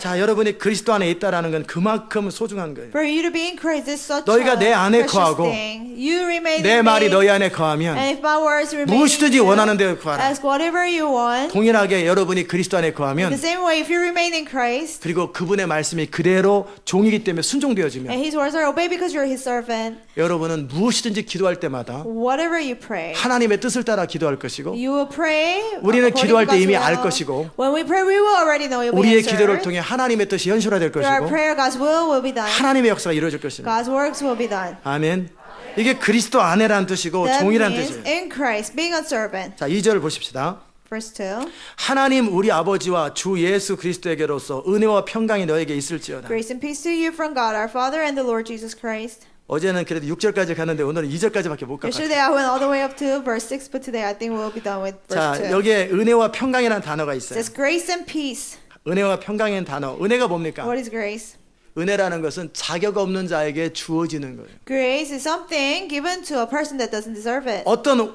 자, 여러분이 그리스도 안에 있다라는 건 그만큼 소중한 거예요. For you to be in Christ is such 너희가 a 내 안에 precious 거하고 thing. You remain 내 in 말이 me, 너희 안에 거하면 and if my words remain in 무엇이든지 you, 원하는 대로 구하라. ask whatever you want. 동일하게 여러분이 그리스도 안에 The 거하면 same way, if you remain in Christ, 그리고 그분의 말씀이 그대로 종이기 때문에 순종되어지면 and His words are obeyed because you're His servant, 여러분은 무엇이든지 기도할 때마다 whatever you pray, 하나님의 뜻을 따라 기도할 것이고 you will pray. 우리는 according 기도할 to 때 God's 이미 will. 알 것이고 When we pray, we will already know it will be 우리의 answered. 기도를 통해 하나님의 뜻이 현실화될 Through our 것이고 prayer, God's will be done. 하나님의 역사가 이루어질 것입니다. God's works will be done. 아멘. 이게 그리스도 안에란 뜻이고 That 종이란 means 뜻이에요. in Christ, being a servant. 자, 2절을 보십시다. Verse 2. 하나님 우리 아버지와 주 예수 그리스도에게로서 은혜와 평강이 너에게 있을지어다. Grace and peace to you from God our Father and the Lord Jesus Christ. 어제는 그래도 6절까지 갔는데 오늘은 2절까지밖에 못 갔어요. Yesterday I went all the way up to verse 6, but today I think we'll be done with 자, verse 2. 여기에 은혜와 평강이라는 단어가 It 있어요. says grace and peace. 은혜와 평강이라는 단어. 은혜가 뭡니까? What is grace? 은혜라는 것은 자격 없는 자에게 주어지는 거예요. Grace is something given to a person that doesn't deserve it. 어떤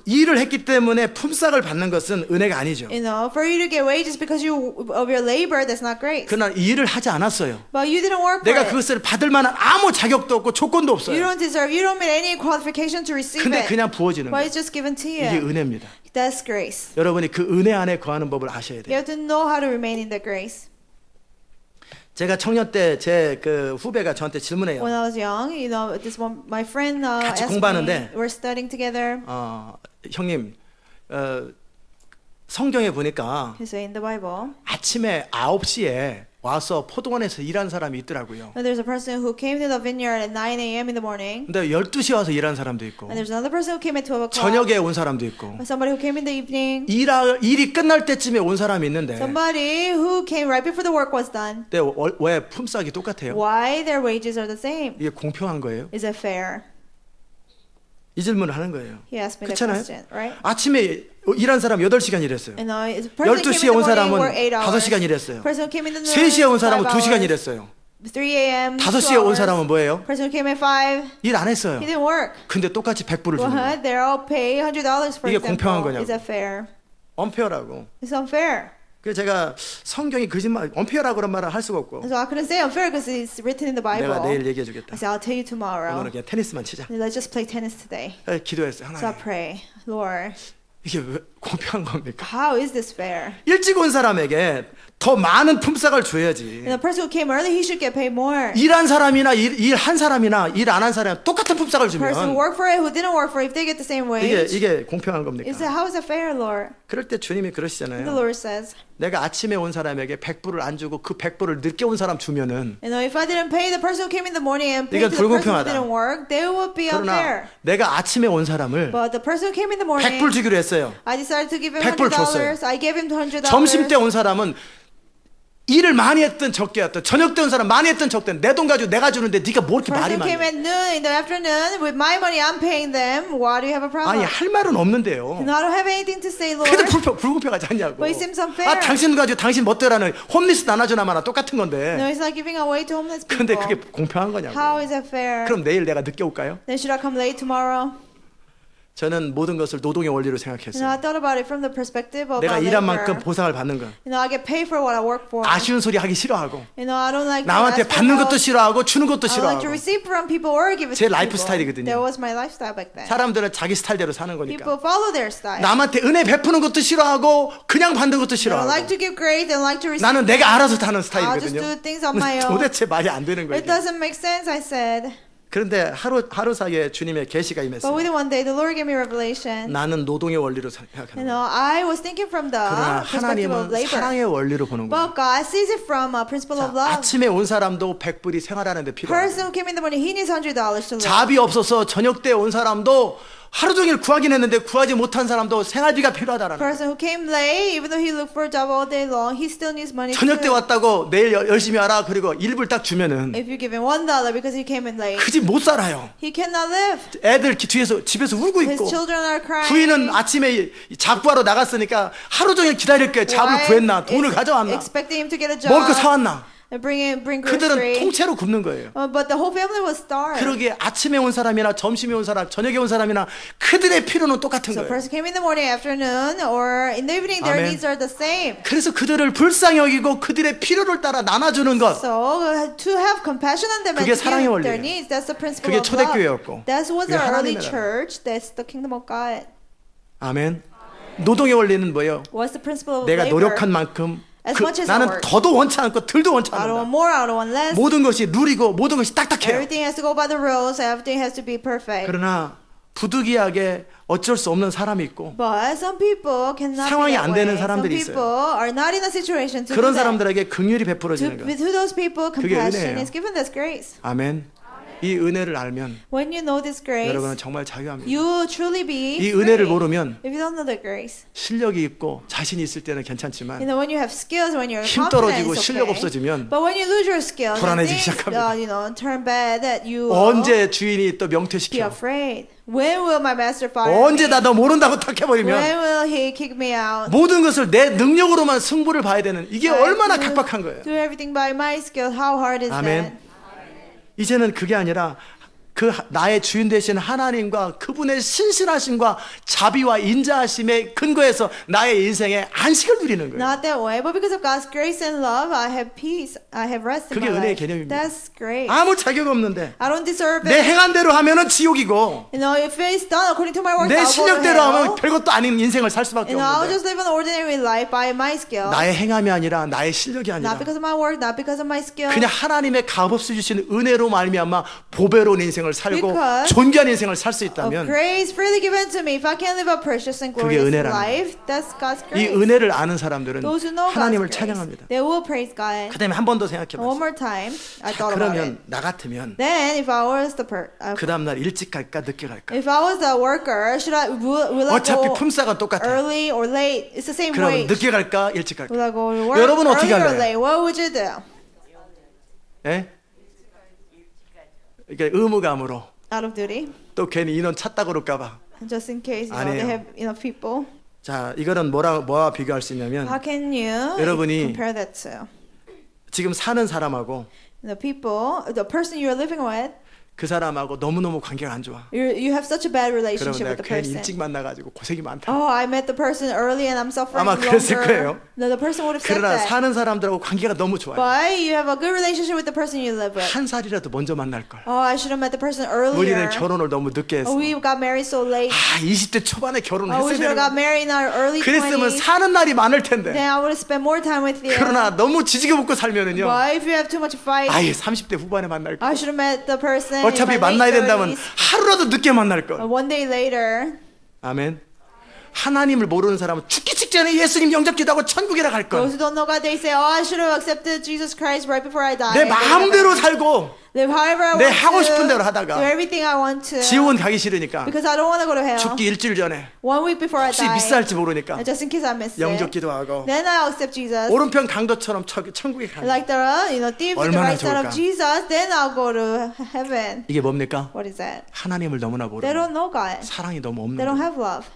일을 했기 때문에 품삯을 받는 것은 은혜가 아니죠. You know, for you to get wages because of your labor, that's not grace. 그러나 이 일을 하지 않았어요. But you didn't work for 내가 it. 그것을 받을 만한 아무 자격도 없고 조건도 You 없어요. don't deserve. You don't meet any qualification to receive 근데 it. 그냥 부어지는 But 거예요. it's just given to 이게 you. 은혜입니다. That's grace. 여러분이 그 은혜 안에 거하는 법을 아셔야 You 돼요. have to know how to remain in the grace. 제가 청년 때 제 그 후배가 저한테 질문해요. When I was young, you know, this one, my friend 같이 asked 공부하는데, me. We're studying together. 형님, 성경에 보니까 He said in the Bible, 아침에 9시에 와서 포도원에서 일하는 사람이 있더라고요. and there's a person who came to the vineyard at 9 a.m. in the morning, 근데 12시에 와서 일하는 사람도 있고 and there's another person who came at 12 o'clock. 저녁에 온 사람도 있고 Somebody who came in the evening. 일이 끝날 때쯤에 온 사람이 있는데 Somebody who came right before the work was done. 근데 왜 품삯이 똑같아요? Why their wages are the same? 이게 공평한 거예요? Is it fair? 이 질문을 하는 거예요. He asked me that 그렇잖아요? question, right? 아침에 일한 사람 8시간 일했어요. And the person who 12시에 came in 온 the morning 사람은 worked 8 hours. 5시간 일했어요. Person who came in the 3시에 온 사람은 5 2시간 hours. 일했어요. 3 a.m. 5시에 온 사람은 뭐예요? Person who came at 5. 일 안 했어요. He didn't work. 근데 똑같이 100불을 주는 거예요. What? They're all pay $100 for 이게 example. 공평한 거냐고. Is that fair? 언페어라고. It's unfair. 그래서 제가 성경이 거짓말, 언페어라고 그런 말을 할 수가 없고 So I couldn't say unfair because it's written in the Bible. 내가 내일 얘기해 주겠다. I said I'll tell you tomorrow. 오늘은 그냥 테니스만 치자. Let's just play tennis today. 기도했어요. So I 하나님, pray, Lord, 이게 왜 공평한 겁니까? how is this fair? 일찍 온 사람에게 더 많은 품삯을 줘야지. And the person who came early, he should get paid more. 일한 사람이나 일한 사람이나 일 안 한 사람 똑같은 품삯을 The person who 주면 worked for it, who didn't work for it, if they get the same wage, 이게 공평한 겁니까? is that how is that fair, Lord? 그럴 때 주님이 And the 그러시잖아요. Lord says, 내가 아침에 온 사람에게 100불을 안 주고 그 100불을 늦게 온 사람 주면은 you know, if I didn't pay the person who came in the morning and pay 이건 to the person who 불공평하다. didn't work, they would be unfair. 그러나 내가 아침에 온 사람을 But the person who came in the morning, 100불 주기로 했어요. I decided to give him $100 $100. 줬어요. I gave him $100. 점심 때 온 사람은 일을 많이 했든 적게 했든 저녁 때 온 사람 많이 했든 적게 했든 내 돈 가지고 내가 주는데 네가 뭐 이렇게 말이 Person who came 많아? at noon in the afternoon with my money, I'm paying them. Why do you have a problem? 아니 할 말은 없는데요. No, I don't have anything to say, Lord. 그래도 불공평하지 않냐고. But it seems unfair. 당신 가지고 당신 멋대로라는 홈리스 나눠주나 마나 똑같은 No, 건데. it's like giving away to homeless people. 근데 그게 공평한 거냐고. How is that fair? 그럼 내일 내가 늦게 올까요? Then should I come late tomorrow? 저는 모든 것을 노동의 원리로 You know, 생각했어요. I thought about it from the perspective of 내가 my 일한 labor. 만큼 보상을 받는 거. You know, I get paid for what I work for. 아쉬운 소리 하기 싫어하고 You know, I don't like to 남한테 ask for 받는 help. 것도 싫어하고 주는 것도 I don't like 싫어하고 to receive from people or give it 제 to 라이프 people. 스타일이거든요. That was my lifestyle back then. 사람들은 자기 스타일대로 사는 거니까. People follow their style. 남한테 은혜 베푸는 것도 싫어하고 그냥 받는 것도 They don't like 싫어하고 to give grace. They don't like to receive. 나는 내가 알아서 하는 I'll just 스타일이거든요. do things on my own. 도대체 말이 안 되는 거예요. It doesn't make sense, I said. 그런데 하루 사이에 주님의 계시가 But 임했어요. within one day, the Lord gave me revelation. 나는 노동의 원리로 You 생각하는 know, 거예요. I was thinking from the 그러나 perspective of 하나님은 labor. 사랑의 원리로 보는 거예요. But God sees it from a principle of love. 아침에 온 사람도 100불이 생활하는데 필요해요. Person who came in the morning, he needs $100 to live. 잡이 없어서 저녁 때 온 사람도 하루 종일 구하긴 했는데 구하지 못한 사람도 생활비가 필요하다라는 거예요. Person who came late, even though he looked for a job all day long, he still needs money. 저녁 때 to live. 왔다고 내일 열심히 하라 그리고 일불 딱 주면은 If you give him $1 because he came in late, 그 집 못 살아요. he cannot live. 애들 뒤에서 집에서 울고 His 있고 children are crying. 부인은 아침에 잡구하러 나갔으니까 하루 종일 기다릴 게 잡을 Wife 구했나 돈을 is 가져왔나 expecting him to get a job. 먹을 거 사왔나 and bring 그들은 grocery. 통째로 굶는 거예요. But the whole family was starved. 그러기에 아침에 온 사람이나 점심에 온 사람, 저녁에 온 사람이나 그들의 필요는 똑같은 So a 거예요. person came in the morning, afternoon, or in the evening, their Amen. needs are the same. 그래서 그들을 불쌍히 여기고 그들의 필요를 따라 나눠주는 것. So to have compassion on them and 그게 to 사랑의 give their 원리예요. needs, that's the principle 그게 of 초대교회였고, love. That was 그게 the early 하나님의 나라. church. That's the kingdom of God. 아멘. 노동의 원리는 뭐예요? What's the principle of 내가 labor? 노력한 만큼 As much as I 나는 work. 더도 원치 않고 덜도 원치 I don't want 않는다. more, I don't want less. 모든 것이 룰이고 모든 것이 딱딱해요. Everything has to go by the rules. Everything has to be perfect. 그러나 부득이하게 어쩔 수 없는 사람이 있고 But some people cannot 상황이 be that 안 되는 way. Some 사람들이 people are not in a situation to 그런 do that. 사람들에게 긍휼이 To, 베풀어지는 거. to those people, 그게 compassion 은혜예요. is given. That's grace. 아멘. 이 은혜를 알면 When you know this grace, 여러분은 정말 자유합니다. you will truly be 이 free. 은혜를 모르면 If you don't know the grace, 실력이 있고 자신이 있을 때는 괜찮지만 when you have skills, when you're 힘 confident, 떨어지고 it's 실력 okay. 없어지면 But when you lose your skills, and 불안해지기 things, 시작합니다. turn bad, that you 언제 주인이 또 be 명퇴시켜? afraid. When will my master fire 언제 me? 나 너 모른다고 탁 해버리면 When will he kick me out? 모든 것을 내 능력으로만 승부를 봐야 되는 이게 I 얼마나 have to 각박한 거예요. Do everything by my skill. How hard is 아멘. that? 이제는 그게 아니라 그 나의 주인 되신 하나님과 그분의 신실하심과 자비와 인자하심의 근거에서 나의 인생에 안식을 누리는 거예요. Not that way, but because of God's grace and love, I have peace. I have rest in 그게 my 은혜의 life. 개념입니다. That's great. 아무 자격 없는데 I don't deserve 내 it. 행한 대로 하면은 지옥이고 If it's done according to my works, 내 I'll go to 실력대로 hell. 하면 별것도 아닌 인생을 살 수밖에 I'll 없는데 just live an ordinary life by my skill. 나의 행함이 아니라 나의 실력이 아니라 Not because of my work, not because of my skill. 그냥 하나님의 값없이 주신 은혜로 말미암아 보배로운 인생을 살고 Because 존귀한 인생을 살 수 of 있다면 grace freely given to me. If I can live a precious and 그게 glorious 은혜라는 life, that's God's 이 grace. 은혜를 아는 사람들은 Those who know 하나님을 God's grace, 찬양합니다. they will praise God. 그 다음에 한 번 더 생각해 One 봤어요. more time, I thought about it. 그러면 나 같으면 Then, if I was the 그 다음날 일찍 갈까 늦게 갈까? if I was a worker, will I 어차피 go 품삯은 똑같아. early or late? It's the same 그럼 wage. 늦게 갈까 일찍 갈까? Will I go to work 여러분 어떻게 early or 할래요? late? What would you do? 예? 이게 의무감으로 Out of duty, 또 괜히 인원 찼다 그럴까봐. just in case they 아니에요. have enough people. 자, 이거는 뭐와 비교할 수 있냐면 How can you 여러분이 compare that to 지금 사는 사람하고 the people, the person you're living with? 그 사람하고 너무너무 관계가 안 좋아. You have such a bad 그러면 relationship 내가 with the 괜히 person. 일찍 만나가지고 고생이 많다. Oh, I met the person early and I'm suffering 아마 그랬을 거예요. longer. No, the person would have said 그러나 that. 사는 사람들하고 관계가 너무 좋아요. But you have a good relationship with the person you live with. 한 살이라도 먼저 만날 걸. Oh, I should have met the person earlier. 우리는 결혼을 너무 늦게 했어. Oh, we got married so late. 20대 초반에 결혼을 Oh, we 했어야 should have 되는 got 거. married in our early 그랬으면 20s. 사는 날이 많을 텐데. Then I would have spent more time with you. 그러나 너무 지지게 볶고 살면은요. But if you have too much fight, 아예 30대 후반에 만날 걸. I should have met the person 어차피 in my 만나야 late 된다면 30s. 하루라도 늦게 만날 걸. One day later. 아멘. 하나님을 모르는 사람은 죽기 직전에 예수님 영접 기도하고 천국이라 갈 걸. Those who don't know God, they say, "Oh, I should have accepted Jesus Christ right before I died." 내 마음대로 살고 Live however I 내 want 하고 to. 싶은 대로 하다가 Do everything I want to. 지옥은 가기 싫으니까 Because I don't want to go to hell. 죽기 일주일 전에 1 week before I 혹시 die. 미스할지 모르니까 Just in case I miss 영접 it. 기도하고 Then I'll accept Jesus. 오른편 강도처럼 천국에 가는. Like the thief with the 얼마나 right side 좋을까? of Jesus. Then I'll go to heaven. 이게 뭡니까? What is that? 하나님을 너무나 They 모르고 don't know God. 사랑이 너무 없는 They don't 거예요. have love.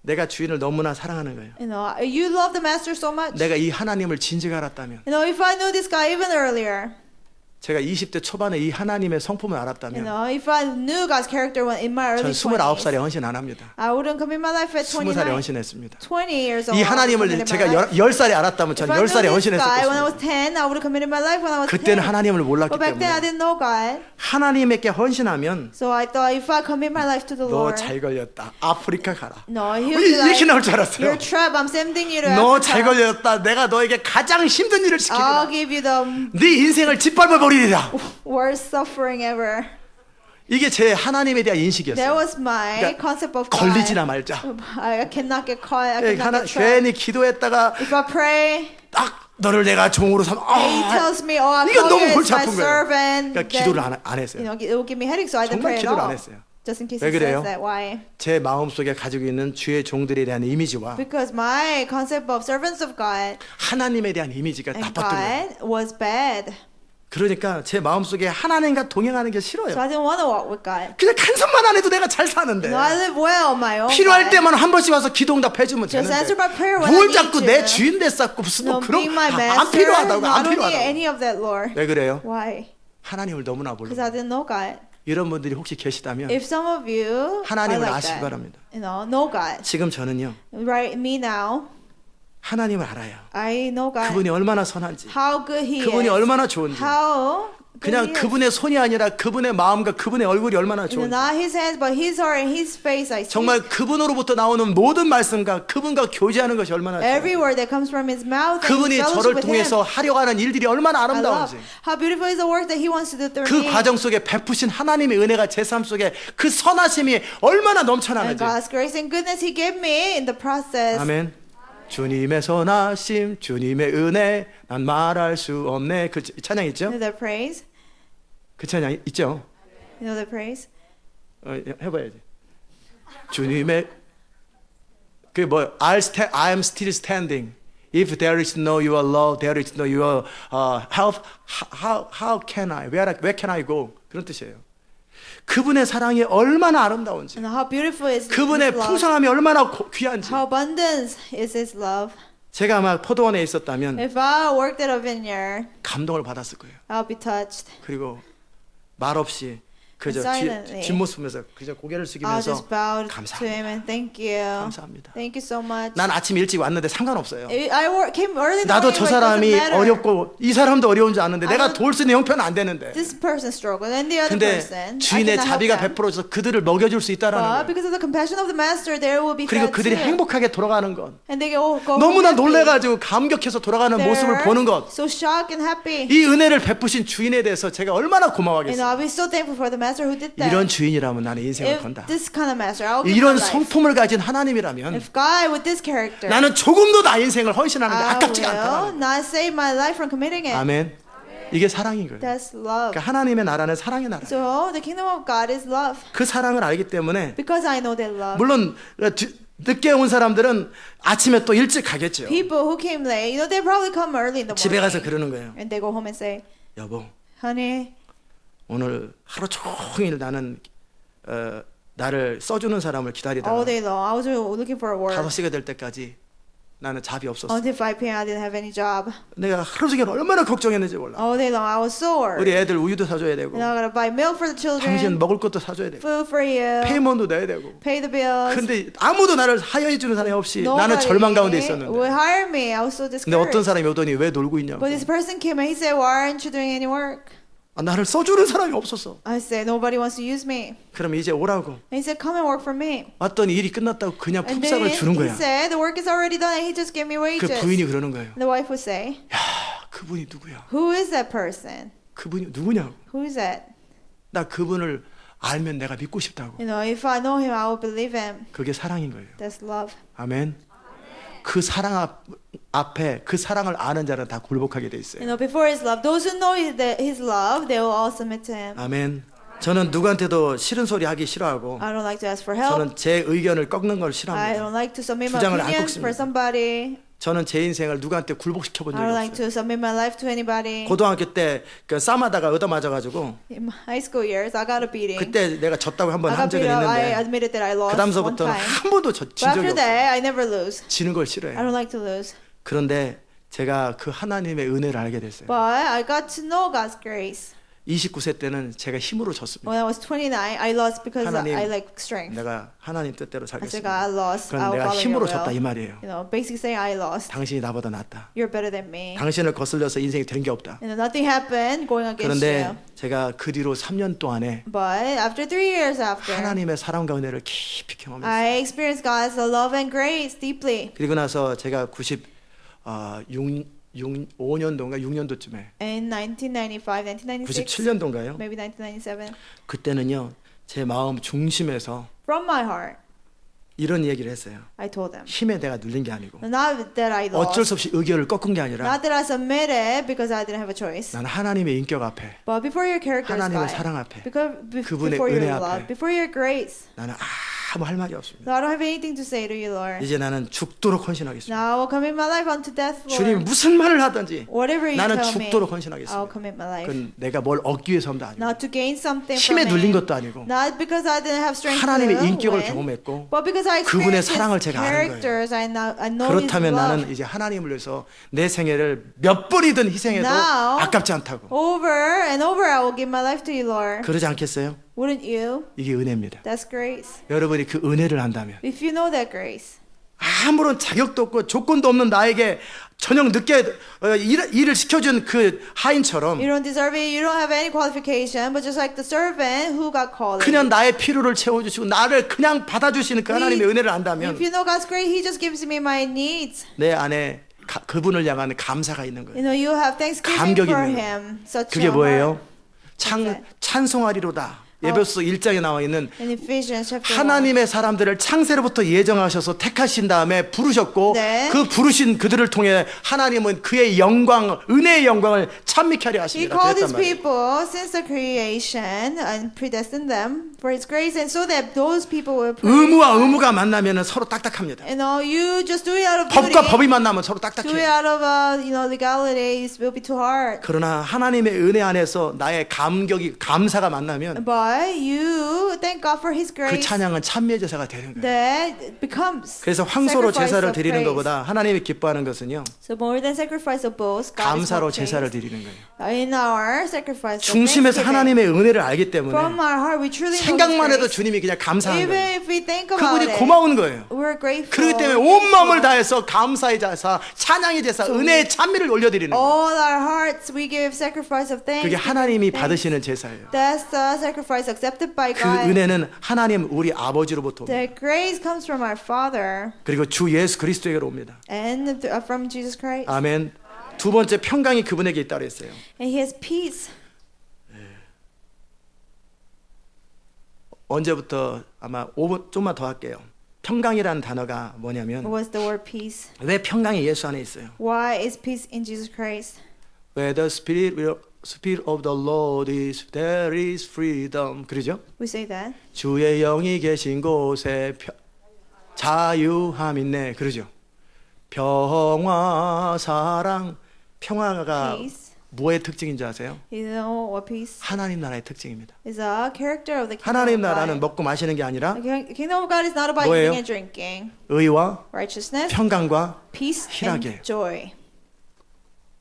내가 주인을 너무나 사랑하는 거예요. You love the master so much. 내가 이 하나님을 진즉 알았다면 If I knew this guy even earlier. 제가 20대 초반에 이 하나님의 성품을 알았다면 If I knew God's character in my 전 early 29살에 20s. 헌신 안 합니다. I wouldn't commit my life at 20살에 29. 헌신했습니다. 20 years old. 이 I 하나님을 committed 제가 my life. 10살에 알았다면 전 If I knew 10살에 this guy when I 헌신했을 was 것입니다. 10, I would have committed my life when I was 10. 그때는 하나님을 몰랐기 But back then I 때문에 didn't know God. 하나님에게 헌신하면 So I thought if I commit my life to the 너 Lord. 잘 걸렸다. 아프리카 가라. No, he would be 이렇게 like, 나올 줄 알았어요. you're trapped. I'm sending you to 너 잘 Africa. 걸렸다. 내가 너에게 가장 힘든 일을 I'll 시키리라. give you the 네 인생을 짓밟아 버리리라. worst suffering ever. 이게 제 하나님에 대한 That 인식이었어요. was my 그러니까 concept of God. 걸리지나 말자. I cannot get caught. I 예, cannot get trapped. 괜히 기도했다가 If I pray, 딱 너를 내가 종으로 삼. he tells me, "Oh, I 이게 call 너무 you as 골치 my 아픈 거예요. servant." 그러니까 기도를 안 했어요. It will give me headache, so I didn't 정말 pray at 기도를 안 all. 했어요. Just in case 왜 he 그래요? says that. Why? 제 마음속에 가지고 있는 주의 종들에 대한 이미지와 Because my concept of servants of God 하나님에 대한 이미지가 and 나빴던 거예요. God was bad. 그러니까 제 마음속에 하나님과 동행하는 게 싫어요. So I didn't want to walk with God. 그냥 간섭만 안 해도 내가 잘 사는데 No, I live well on my own. 필요할 God. 때만 한 번씩 와서 기도응답 해주면 Just 되는데 answer my prayer when 뭘 I need 자꾸 you. 내 주인 됐었고 무슨 No, 뭐 그런 being my 안 master. 필요하다고 I 안 don't need 필요하다고. any of that, Lord. 왜 그래요? Why? 하나님을 너무나 Because I 모르고 didn't know God. 이런 분들이 혹시 계시다면 If some of you are 하나님을 like 아시기 that, 바랍니다. know God. 지금 저는요 Right, me now, 하나님을 알아요. I know God. 그분이 얼마나 선한지, How good He 그분이 is. 얼마나 좋은지, How good 그냥 He is. 그분의 손이 아니라 그분의 마음과 그분의 얼굴이 얼마나 좋은지, Not His hands, but His heart and His face. I see. 정말 그분으로부터 나오는 모든 말씀과 그분과 교제하는 것이 얼마나 Every 좋은지, word that comes from His mouth and 그분이 fellowship 저를 with 통해서 Him. 하려고 하는 일들이 얼마나 I love 아름다운지, how beautiful is the work that He wants to do through 그 me. 과정 속에 베푸신 하나님의 은혜가 제 삶 속에 그 선하심이 얼마나 And 넘쳐나는지. God's grace and goodness He gave me in the process. 아멘. 주님의 선하심, 주님의 은혜, 난 말할 수 없네. 그 찬양 있죠? You know the praise? 그 찬양 있죠? You know the praise? 해봐야지. 주님의 그 뭐 I am still standing. If there is no your love, there is no your help. How can I? Where can I go? 그런 뜻이에요. 그분의 사랑이 얼마나 아름다운지, And how beautiful is 그분의 His love. 풍성함이 얼마나 귀한지. How abundant is His love. 제가 아마 포도원에 있었다면 If I worked at a vineyard, 감동을 받았을 거예요. I'll be touched. 그리고 말없이 그저 Silently. 뒷모습에서 그저 고개를 I'll 숙이면서 just bow to 감사합니다. Him and thank you. 감사합니다. Thank you so much. 난 아침 일찍 왔는데 상관없어요. Came early in the 나도 morning, 저 but it doesn't 사람이 matter. 어렵고 이 사람도 어려운 줄 아는데 내가 don't- 도울 수 있는 형편은 안 되는데. This person struggled and the other 근데 person. 주인의 I cannot 자비가 help them. 베풀어져서 그들을 먹여줄 수 But 있다라는 거예요. because of the compassion of the master, there will be 그리고 fed 그들이 too. 행복하게 돌아가는 것, And they go 너무나 happy. 놀래가지고 감격해서 돌아가는 모습을 보는 것, So shocked and happy. 이 은혜를 베푸신 주인에 대해서 제가 얼마나 And 고마워하겠어요. I'll be so thankful for the master who did that. 이런 주인이라면 나는 인생을 If 건다. this kind of master, I'll give 이런 my life. 성품을 가진 하나님이라면 If God with this character, 나는 조금도 나 인생을 헌신하는데 I 아깝지가 will 않다는 not save my life from committing it. 아멘. 이게 사랑인 거예요. That's love. 그러니까 하나님의 나라는 사랑의 나라. So the kingdom of God is love. 그 사랑을 알기 때문에 Because I know that love. 물론 늦게 온 사람들은 아침에 또 일찍 가겠죠. People who came late, they probably come early in the 집에 가서 morning. 그러는 거예요. And they go home and say, 여보, honey, 오늘 하루 종일 나는 나를 써주는 사람을 all 기다리다가 day long, I was looking for a work. 5시가 될 때까지 나는 잡이 없었어. Until 5 p.m. I didn't have any job. 내가 하루 종일 얼마나 걱정했는지 몰라. All day long, I was so worried. 우리 애들 우유도 사줘야 되고, And I gotta buy milk for the 당신 children, 먹을 것도 사줘야 되고, food for you, 페이먼도 내야 되고. pay the bills. 근데 아무도 나를 하여해 주는 사람이 없이 나는 Nobody 절망 가운데 would 있었는데. hire me. I was so 근데 어떤 discouraged. 사람이 오더니 왜 놀고 있냐고. But this person came and he said, why aren't you doing any work? 나를 써주는 사람이 없었어. I said, nobody wants to use me. 그럼 이제 오라고. And he said, come and work for me. 왔더니 일이 끝났다고 그냥 And then 품삯을 주는 he 거야. said, the work is already done and he just gave me 그 wages. 부인이 그러는 거예요. The wife would say, 야, 그분이 누구야? who is that person? 그분이 누구냐고. Who is that? 나 그분을 알면 내가 믿고 싶다고. If I know him, I will believe him. 그게 사랑인 거예요. That's love. 아멘. 그 사랑 앞에 그 사랑을 아는 자는 다 굴복하게 돼 있어요. Before his love, those who know his love, they will all submit to him. 아멘. 저는 누구한테도 싫은 소리 하기 싫어하고 I don't like to ask for help. 저는 제 의견을 꺾는 걸 I 싫어합니다. don't like to submit my 주장을 안 opinions 꺾습니다. for somebody. 저는 제 인생을 누구한테 굴복시켜 본 I 적이 don't like 없어요. to submit my life to anybody. 고등학교 때 그 싸마다가 얻어맞아가지고 In my high school years, I got a beating. 그때 내가 졌다고 한 번 I 한 got 적이 beat up. I 있는데 admitted that I lost 그 one 다음서부터는 time. 한 번도 진 But 적이 after 없어요. that, I never lose. 지는 걸 I 싫어해요. don't like to lose. 그런데 제가 그 하나님의 은혜를 알게 됐어요. But I got to know God's grace. 29세 때는 제가 힘으로 졌습니다. When I was 29, I lost because 하나님, I like strength. 내가 하나님 뜻대로 I said, 살겠습니다. God, I lost. 그건 I'll 내가 follow your 힘으로 졌다 이 will. 말이에요. Basically saying I lost. 당신이 나보다 낫다. You're better than me. 당신을 거슬려서 인생이 된 게 없다. Nothing happened going against 그런데 you. 제가 그 뒤로 3년 동안에 But after 3 years after, 하나님의 사랑과 은혜를 깊이 경험했어요. I experienced God's love and grace deeply. 그리고 나서 제가 5년도인가 6년도쯤에 In 1995, 1996, 97년도인가요? maybe 1997, 그때는요 제 마음 중심에서 from my heart, 이런 얘기를 했어요. I told them, 힘에 내가 눌린 게 아니고 not that I 어쩔 lost, 수 없이 의견을 꺾은 게 아니라 not that I submitted because I didn't have a choice, 나는 하나님의 인격 앞에 but before your character is 하나님의 God, 사랑 앞에 because 그분의 before your 은혜 앞에 love, before your grace, 나는 아무 할 말이 없습니다. Lord, I don't have anything to say to you, Lord. 이제 나는 죽도록 헌신하겠습니다. Now I will commit my life unto death, 주님 Lord. 무슨 말을 하든지 Whatever you 나는 tell me, 죽도록 I'll 헌신하겠습니다. commit my life. 그건 내가 뭘 얻기 위해서도 아니고 Not to gain something 힘에 from 눌린 it. 것도 아니고 Not because I didn't have strength 하나님의 to 인격을 win, 경험했고 but because I 그분의 experienced 사랑을 His 제가 아는 거예요. characters, I know His 그렇다면 love. 나는 이제 하나님을 위해서 내 생애를 몇 번이든 희생해도 Now, 아깝지 않다고. over and over, I will give my life to you, Lord. 그러지 않겠어요? Wouldn't you? 이게 은혜입니다. That's grace. 여러분이 그 은혜를 안다면 If you know that grace, 아무런 자격도 없고 조건도 없는 나에게 저녁 늦게 일을 시켜준 그 하인처럼 you don't deserve it, you don't have any qualification, but just like the servant who got called. 그냥 나의 필요를 채워주시고 나를 그냥 받아주시는 그 하나님의 은혜를 안다면 If you know God's grace, He just gives me my needs. 내 안에 그분을 향한 감사가 있는 거예요. You know, you have thanksgiving 감격이 for 있는 Him. Such 그게 a 뭐예요? heart. 찬송하리로다. 에베소서 1장에 나와 있는 In Ephesians chapter 1. 하나님의 사람들을 창세로부터 예정하셔서 택하신 다음에 부르셨고 네. 그 부르신 그들을 통해 하나님은 그의 영광, 은혜의 영광을 찬미케 하려 He 하십니다. called 그랬단 His 말이에요. people since the creation and predestined them for His grace, and so that those people will praise. 의무와 의무가 만나면 서로 딱딱합니다. You know, you just do it out of duty. 법과 법이 만나면 서로 Do it 딱딱해요. out of legality. It will be too hard. 그러나 하나님의 은혜 안에서 나의 감사가 만나면 But you thank God for His 그 grace. 찬양은 찬미의 제사가 되는 거예요. That becomes 그래서 황소로 sacrifice 제사를 of 드리는 praise. 것보다 하나님이 기뻐하는 것은요. So more than sacrifice of bulls, God is 감사로 more 제사를 pleased. 드리는 거예요. In our sacrifice of 중심에서 thanksgiving, 하나님의 은혜를 알기 때문에 from our heart, we truly know His 생각만 해도 grace. 주님이 그냥 감사한 Even 거예요. if we think about 그분이 it, 고마운 거예요. we're grateful. 그렇기 때문에 온 마음을 다해서 감사의 제사, 찬양의 제사, 은혜의 찬미를 올려드리는 거예요. All our hearts, we give sacrifice of thanks. 그게 하나님이 Thanks. 받으시는 제사예요. That's the sacrifice accepted by 그 God. 은혜는 하나님 우리 아버지로부터 옵니다. The grace comes from our Father 그리고 주 예수 그리스도에게로 옵니다. and from Jesus Christ. 아멘. 두 번째 평강이 그분에게 있다고 했어요. And He has peace. 언제부터 아마 5분 좀만 더 할게요. 평강이라는 단어가 뭐냐면 What's the word peace? 왜 평강이 예수 안에 있어요? Why is peace in Jesus Christ? Where the spirit of the Lord is, there is freedom. 그러죠? We say that. 주의 영이 계신 곳에 자유함 있네. 그러죠? 평화, 사랑, 평화가 Peace. 뭐의 특징인지 아세요? You know what peace 하나님 나라의 특징입니다. is? A character of the kingdom 하나님 of 나라는 God. 먹고 마시는 게 아니라 The kingdom of God is not about 뭐예요? eating and drinking. 의와 Righteousness, 평강과 peace, 희락이에요. and joy.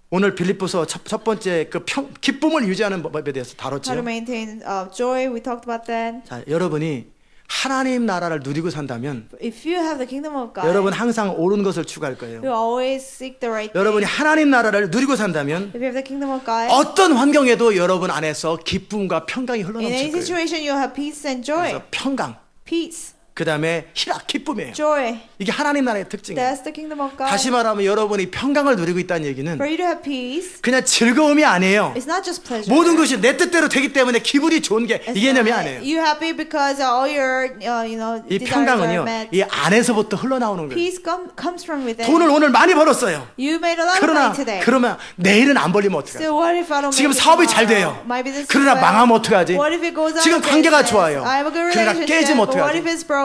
오늘 빌립보서 첫 번째 그 기쁨을 유지하는 법에 대해서 How to 다뤘죠. maintain joy, we talked about that. 자, 여러분이 하나님 나라를 누리고 산다면 If you have the kingdom of God, 여러분 항상 옳은 것을 추구할 거예요. you always seek the right 여러분이 thing. 하나님 나라를 누리고 산다면 If you have the kingdom of God, 어떤 환경에도 여러분 안에서 기쁨과 평강이 in any 흘러넘칠 거예요. situation you have peace and joy. 그래서 평강, Peace, 그 다음에 희락, 기쁨이에요. joy. 이게 하나님 나라의 특징이에요. That's the kingdom of God. 다시 말하면 여러분이 평강을 누리고 있다는 얘기는 For you to have peace, 그냥 즐거움이 아니에요. it's not just pleasure. 모든 것이 내 뜻대로 되기 때문에 기분이 좋은 게 It's 이 개념이 not, 아니에요. You happy because all your 이 desires are 평강은요, met. 이 안에서부터 흘러나오는 거예요. Peace comes from within. 돈을 오늘 많이 벌었어요. You made a lot of 그러나 money today. 그러면 내일은 안 벌리면 어떡해? So what if I don't 지금 make it 사업이 잘 tomorrow? 돼요. My business is 그러나 well. 망하면 어떡하지? What if it goes out 지금 of 관계가 business? 좋아요. I have a good 그러나 relationship. 깨지면 But what 어떡하지? if it's broken?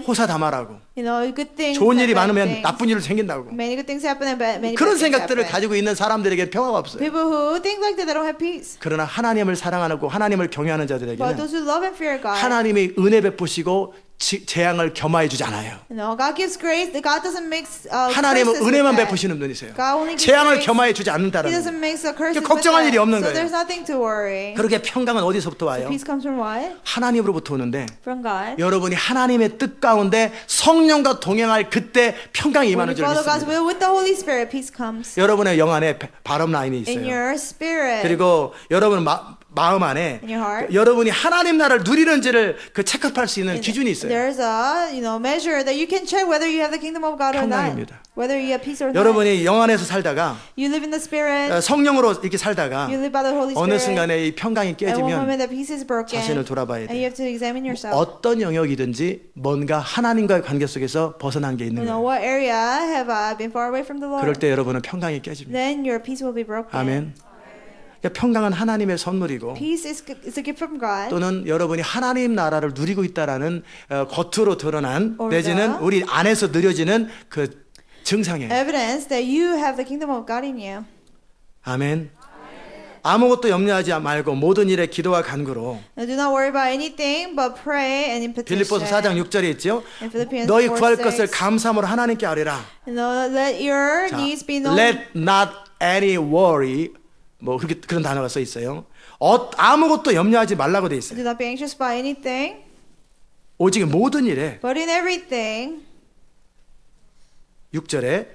호사다말하고 You know, good things. 좋은 and 일이 bad 많으면 things. 나쁜 일이 생긴다고. Many good things happen and many 그런 bad things 생각들을 happen. 가지고 있는 사람들에게 평화가 없어요. People who think like that, they don't have peace. 그러나 하나님을 사랑하고 하나님을 경외하는 But 자들에게는 those who love and fear God, 하나님이 은혜 베푸시고 재앙을 겸하해 주지 않아요. God gives grace. God doesn't mix. 하나님은 curses with 은혜만 that. 베푸시는 분이세요. God only gives 재앙을 grace. 겸하해 주지 He 않는다는 doesn't 거예요. mix the curses with 걱정할 that. 일이 없는 So 거예요. there's nothing to worry. 그렇게 평강은 어디서부터 와요? Peace comes from what? 하나님으로부터 오는데 From God. 여러분이 하나님의 뜻 가운데 성령과 동행할 그때 평강이 When 임하는 you 줄 follow God's 믿습니다. will with the Holy Spirit, peace comes. 여러분의 영 안에 발음 라인이 In 있어요. your spirit. 그리고 여러분 마음 안에 In your heart. 여러분이 하나님 나라를 누리는지를 그 체크할 수 있는 기준이 있어요. There's a measure that you can check whether you have the kingdom of God or not. 평강입니다. Whether you have peace or not. 여러분이 영 안에서 살다가 You live in the spirit. 성령으로 이렇게 살다가 You live by the Holy 어느 Spirit. 순간에 이 평강이 And one 깨지면 moment the peace is broken. 자신을 돌아봐야 And you 돼요. have to examine yourself. 어떤 영역이든지 뭔가 하나님과의 관계 속에서 벗어난 게 있는 You know, 거예요. what area have I been far away from the Lord? 그럴 때 여러분은 평강이 깨집니다. Then your peace will be broken. 아멘. 평강은 하나님의 선물이고 Peace is a gift from God. 또는 여러분이 하나님 나라를 누리고 있다라는 겉으로 드러난 Or 내지는 the- 우리 안에서 느려지는 그 증상이에요. Evidence that you have the kingdom of God in you. 아멘. 아무것도 염려하지 말고 모든 일에 기도와 간구로. Now do not worry about anything, but pray and in petition. 빌립보서 4장 6절에 있죠. In Philippians 너희 4, 구할 6. 것을 감사함으로 하나님께 아뢰라. No, let your 자, needs be known. Let not any worry 뭐 그렇게 그런 단어가 써 있어요. 아무것도 염려하지 말라고 돼 있어요. Do not be anxious by anything, 오직 모든 일에 but in everything. 6절에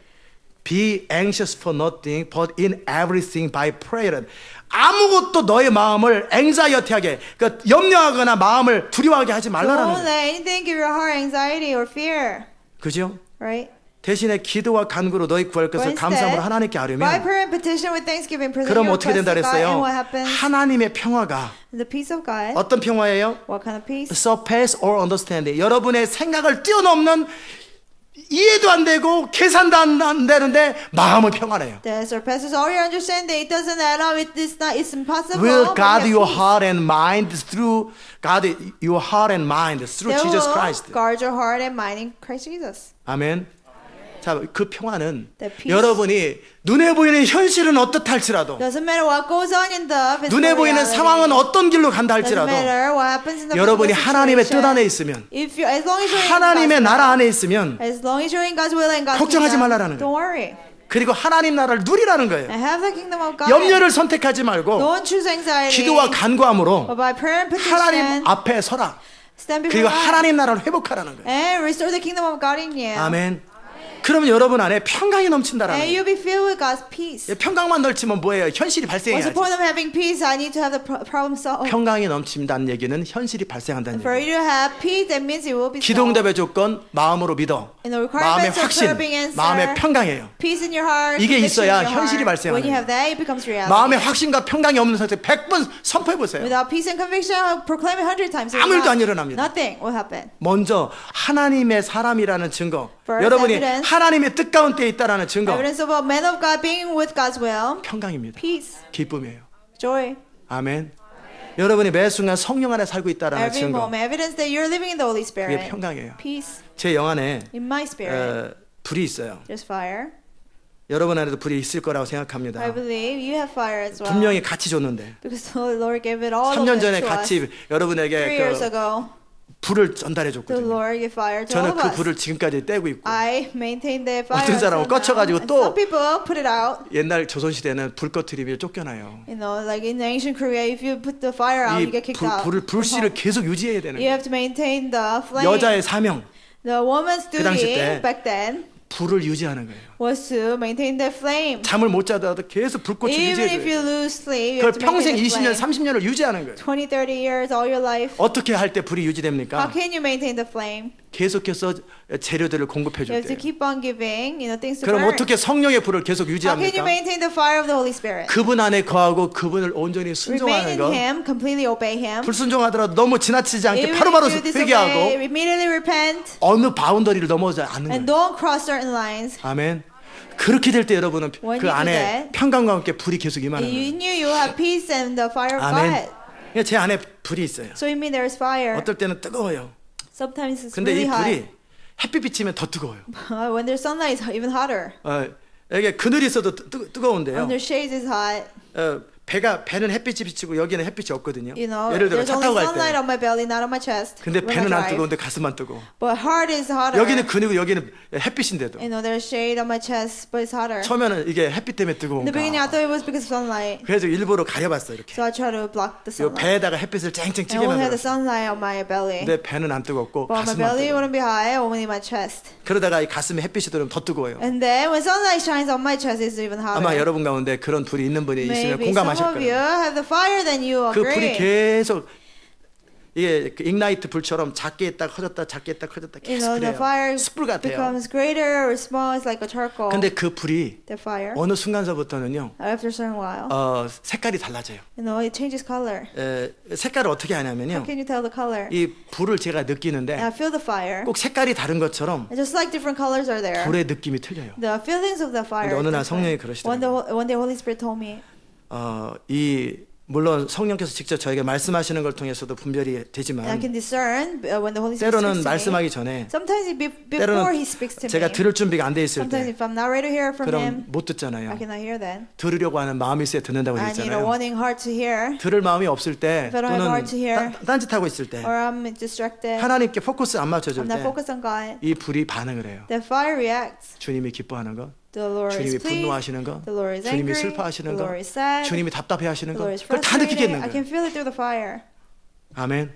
Be anxious for nothing, but in everything by prayer. 아무것도 너의 마음을 anxiety하게, 그러니까 염려하거나 마음을 두려워하게 하지 말라라는 Don't 거예요. let anything give your heart anxiety or fear. 그죠? Right? 대신에 기도와 간구로 너희 구할 것을 But 감사함으로 instead, 하나님께 by 아뢰면 prayer and petition with thanksgiving, present 그럼 your 어떻게 requests 된다 to God, and 그랬어요? what happens? 하나님의 평화가 The peace of God. 어떤 평화예요? What kind of peace? surpass all understanding. 여러분의 생각을 뛰어넘는 이해도 안 되고 계산도 안 되는데 마음은 평안해요. That surpasses all your understanding. It doesn't add up. It's impossible. Will but guard you your have peace. heart and mind through God, your heart and mind through They Jesus will Christ. guard your heart and mind in Christ Jesus. 아멘. 자, 그 평화는 The peace. 여러분이 눈에 보이는 현실은 어떻다 할지라도 Doesn't matter what goes on in the physical 눈에 보이는 reality. 상황은 어떤 길로 간다 Doesn't 할지라도 matter what happens in the 여러분이 physical 하나님의 뜻 situation. 안에 있으면 If you, as long as you're in 하나님의 God's 나라 will, 안에 있으면 as long as you're in God's will and God's 걱정하지 kingdom, 말라라는 don't worry. 그리고 하나님 나라를 누리라는 거예요. And have the kingdom of God. 염려를 선택하지 말고 Don't choose anxiety. 기도와 간구함으로 But by prayer and 하나님 petition, 앞에 서라. stand 그리고 before God 하나님 나라를 회복하라는 거예요. and restore the kingdom of God in you. 아멘. 그러면 여러분 안에 평강이 넘친다라는 And 거예요. you'll be filled with God's peace. 평강만 넘치면 뭐예요? 현실이 What's the 발생해야지. point of having peace? I need to have the problem solved. 평강이 넘친다는 얘기는 현실이 발생한다는 For 얘기예요. you to have peace, that means it will be 기도 solved. 응답의 조건 마음으로 믿어. And the 마음의 requirements of 확신, prayer being answered. 마음의 평강이에요. Peace in your heart. 이게 conviction 있어야 in your 현실이 heart. 발생하는 When you have that, it becomes reality. 마음의 확신과 평강이 없는 상태 100번 선포해 보세요. Without peace and conviction, proclaim it 100 times. 아무 일도 안 일어납니다. Nothing will happen. 먼저 하나님의 사람이라는 증거. First 여러분이 evidence. 하나님의 뜻 가운데 있다라는 증거. Evidence of a man of God being with God's will. 평강입니다. Peace, 기쁨이에요. joy. 아멘. 여러분이 매 순간 성령 안에 살고 있다라는 Every 증거. moment. Evidence that you're living in the Holy 그게 Spirit. 평강이에요. Peace. 제 영안에 In my spirit, 불이 있어요. there's fire. 여러분 안에도 불이 있을 거라고 I 생각합니다. believe you have fire as well. 분명히 같이 줬는데 Because the Lord gave it all 3년 of 전에 it to us. 같이 3 여러분에게 years 그 ago, 불을 전달해 the 줬거든요. Lord gave fire to all 저는 of 그 us. 불을 지금까지 떼고 있고 I maintain the fire. 어떤 사람은 until now. 꺼쳐가지고 And 또- some people put it out. 옛날 조선시대는 불 꺼트리면 쫓겨나요. You know, like in ancient Korea, if you put the fire out, you 이 get kicked out. 불씨를 계속 유지해야 되는 You 거예요. have to maintain the flame. 여자의 사명, The woman's 그 당시 duty 때 back then 불을 유지하는 거예요. was to maintain the flame. 잠을 못 자더라도 계속 불꽃을 Even 유지해야 if you 돼요. lose sleep, you 그걸 have to 평생 maintain the 20년, flame. 30년을 유지하는 거예요. 20, 30 years, all your life. 어떻게 할 때 불이 How 유지됩니까? can you maintain the flame? 계속해서 재료들을 공급해 You 줄 have to 때요. keep on giving, things to 그럼 burn. 어떻게 성령의 불을 계속 How can you 유지합니까? maintain the fire of the Holy Spirit? 그분 안에 거하고 그분을 온전히 Remain 순종하는 in 것. Him, completely obey Him. 불순종하더라도 너무 지나치지 않게 Even 바로바로 if you disobey, 회개하고 immediately repent 어느 바운더리를 넘어오지 않는 and 거예요. don't cross certain lines. 아멘. 그렇게 될 때 여러분은 When 그 you do 안에 that, 평강과 함께 불이 계속 임하는 You 거예요. knew you have peace and the fire of 아멘. God. 그러니까 제 안에 불이 있어요. So you mean there's fire. 어떨 때는 뜨거워요. Sometimes it's 근데 이 really hot. 불이 햇빛 비치면 더 뜨거워요. When there's sunlight, it's even hotter. 이게 그늘이 있어도 뜨거운데요. When there's shades, it's hot. 배는 햇빛이 비치고 여기는 햇빛이 없거든요. You know, 예를 들어 there's 차 only 타고 갈 sunlight 때. on my belly, not on my chest. 근데 when I 배는 안 drive. 뜨거운데 가슴만 뜨거워. But heart is hotter. 여기는 근육이고 여기는 햇빛인데도. You know, there's shade on my chest, but it's hotter. 처음에는 이게 햇빛 때문에 In the beginning, I 뜨거운가. thought it was because of sunlight. 그래서 일부러 가려봤어 이렇게. So I try to block the 요 sunlight. 배에다가 햇빛을 쨍쨍 I only had the 찌개면서. sunlight on my belly. 근데 배는 안 뜨겁고 But my 가슴만 belly 뜨거워. wouldn't be hot, only my chest. 그러다가 이 가슴에 햇빛이 들어오면 더 뜨거워요. And then when sunlight shines on my chest, it's even hotter. 아마 여러분 가운데 그런 불이 있는 분이 있으면 Maybe some 공감하실 of you 거예요. have the fire, then you 그 불이 agree. 계속 이게 그 ignite 불처럼 작게 있다 커졌다 작게 있다 커졌다 You 계속 know, the 그래요. fire 숯불 같아요. becomes greater or small. It's like a charcoal. 근데 그 불이 The fire. 어느 순간서부터는요 After a certain while, 색깔이 달라져요. you know, it changes color. 색깔을 어떻게 How 하냐면요 can you tell the color? 이 불을 제가 And I 느끼는데 feel the fire. 꼭 색깔이 다른 것처럼 And just like different colors are there, 불의 느낌이 틀려요. the feelings of the fire. 근데 어느 are 날 성령이 different. One 그러시더라고요. day, the Holy Spirit told me, 물론 성령께서 직접 저에게 말씀하시는 걸 통해서도 분별이 And I 되지만 can discern when the Holy Spirit 때로는 speaks to me. 말씀하기 전에 Sometimes before 때로는 He speaks to 제가 me. 들을 준비가 안 돼 있을 Sometimes 때 if I'm not ready to hear from 그럼 Him, 못 I 듣잖아요. cannot hear then. 들으려고 하는 마음이 있어야 듣는다고 I need a 그랬잖아요. wanting heart to hear, 들을 마음이 없을 때 If I don't have heart to hear, 또는 딴짓하고 있을 때 or I'm distracted, 하나님께 포커스 안 맞춰줄 I'm not 때 focused on God. 이 불이 반응을 해요. The fire reacts. 주님이 기뻐하는 것, The Lord is 주님이 pleased. 분노하시는 것, The Lord is 주님이 angry. 슬퍼하시는 The 것, Lord is sad. 주님이 답답해하시는 The 것, Lord is 그걸 다 느끼겠는 frustrated. I 거예요. can feel it through the fire. 아멘.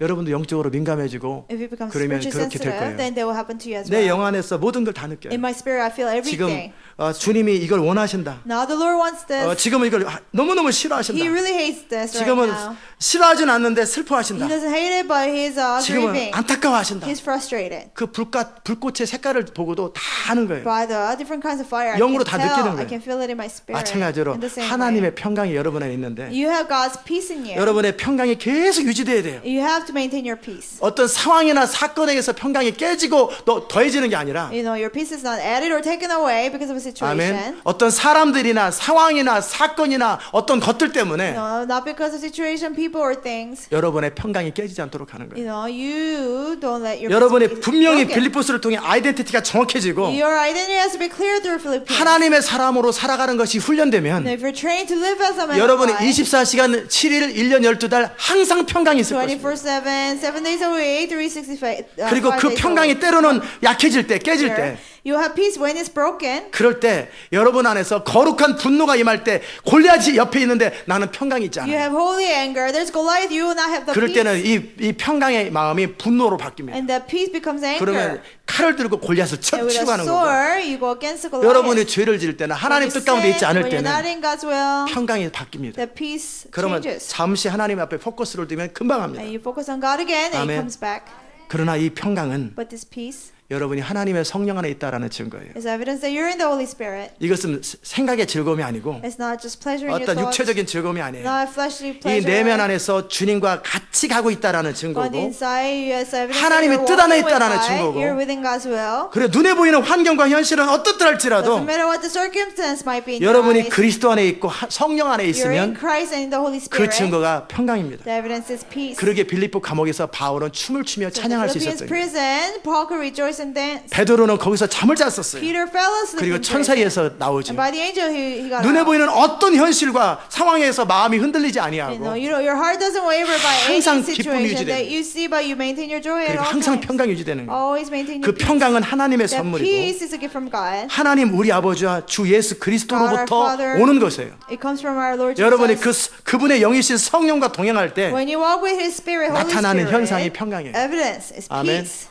여러분도 영적으로 민감해지고 If you become 그러면 spiritually 그렇게 될 sensitive, 거예요. then that will happen to you as 내 well. 영 안에서 모든 걸 다 느껴요. In my spirit, I feel 지금 everything. 주님이 이걸 원하신다. Now the Lord wants this. 지금은 이걸 너무너무 싫어하신다. He really hates this right 지금은 now. 싫어하진 않는데 He 슬퍼하신다. doesn't hate it, but he's 지금은 grieving. 안타까워하신다. He's frustrated. 그 불꽃의 색깔을 보고도 다 아는 거예요. By the different kinds of fire, I 영으로 can 다 느끼는 tell. 거예요. I can feel it in my spirit. 마찬가지로 In the same 하나님의 way. 평강이 여러분 안에 있는데 You have God's peace in you. 여러분의 평강이 계속 유지돼야 돼요. You have to maintain your peace. 어떤 상황이나 사건에 의해서 평강이 깨지고 또 더해지는 게 아니라 You know, your peace is not added or taken away because of a situation. 아멘. 어떤 사람들이나 상황이나 사건이나 어떤 것들 때문에 No, not because of situation, people, or things. 여러분의 평강이 깨지지 않도록 하는 거예요. You know, you don't let your 여러분이 peace be 분명히 broken. 빌립보스를 통해 아이덴티티가 정확해지고 Your identity has to be clear through Philippians. 하나님의 사람으로 살아가는 것이 훈련되면 If you're trained to live as a man of 여러분이 God, 24시간 7일 1년 12달 항상 평강이 있을 것입니다. 24/7, 7 days a week, 365. 그리고 그 평강이 때로는 약해질 때 깨질 때 You have peace when it's broken. 그럴 때 여러분 안에서 거룩한 분노가 임할 때 골리앗이 옆에 있는데 나는 평강이 있지 You 않아요. have holy anger. There's Goliath. You will not have the 그럴 peace. 때는 이 평강의 마음이 분노로 바뀝니다. And that peace becomes 그러면 anger. 칼을 들고 골리앗을 쳐 And with 치고 a 가는 거고 sword, you go against the Goliath. 여러분이 죄를 지을 때는 하나님 뜻 가운데 있지 않을 when you're not 때는 in God's will, 평강이 바뀝니다. the peace 그러면 changes. 잠시 하나님 앞에 포커스를 두면 금방 합니다. And you focus on God again, and 아멘. it comes back. 그러나 이 평강은 But this peace 여러분이 하나님의 성령 안에 있다라는 증거예요. is evidence that you're in the Holy Spirit. 이것은 생각의 즐거움이 아니고 It's not just pleasure in your 어떤 thoughts, 육체적인 즐거움이 아니에요. not fleshly 이 pleasure. 내면 안에서 주님과 같이 가고 있다라는 On the 증거고 inside, yes, evidence that 하나님의 you're 뜻 안에 walking with 있다라는 God, 증거고. you're within God's will. 그래 눈에 보이는 환경과 현실은 어떻다 Doesn't 할지라도 matter what the circumstance might be in your 여러분이 eyes. 그리스도 안에 있고 성령 안에 You're in 있으면 Christ and in the Holy 그 Spirit. 증거가 평강입니다. The evidence is peace. 그러게 빌립보 감옥에서 바울은 춤을 추며 So in the 찬양할 수 Philippians 있었던 거예요. prison, Paul could rejoice and dance. 베드로는 거기서 잠을 잤었어요. Peter fell asleep 그리고 in prison. 천사에서 나오죠. And by the angel he got 눈에 out. 보이는 어떤 현실과 상황에서 마음이 흔들리지 You know, 아니하고 your heart doesn't waver by any 항상 기쁨이 situation that 유지되는 you see, but you maintain your joy at 그리고 all 항상 times. 평강이 유지되는 거예요. Always maintain 그 your peace. 평강은 하나님의 That 선물이고 peace is a gift from God. 하나님 우리 아버지와 주 예수 그리스도로부터 오는 것이에요. It comes from our Lord 여러분이 Jesus. 그분의 영이신 성령과 동행할 때 When you walk with His Spirit, Holy 나타나는 Spirit, 현상이 평강이에요. evidence is 아멘. peace.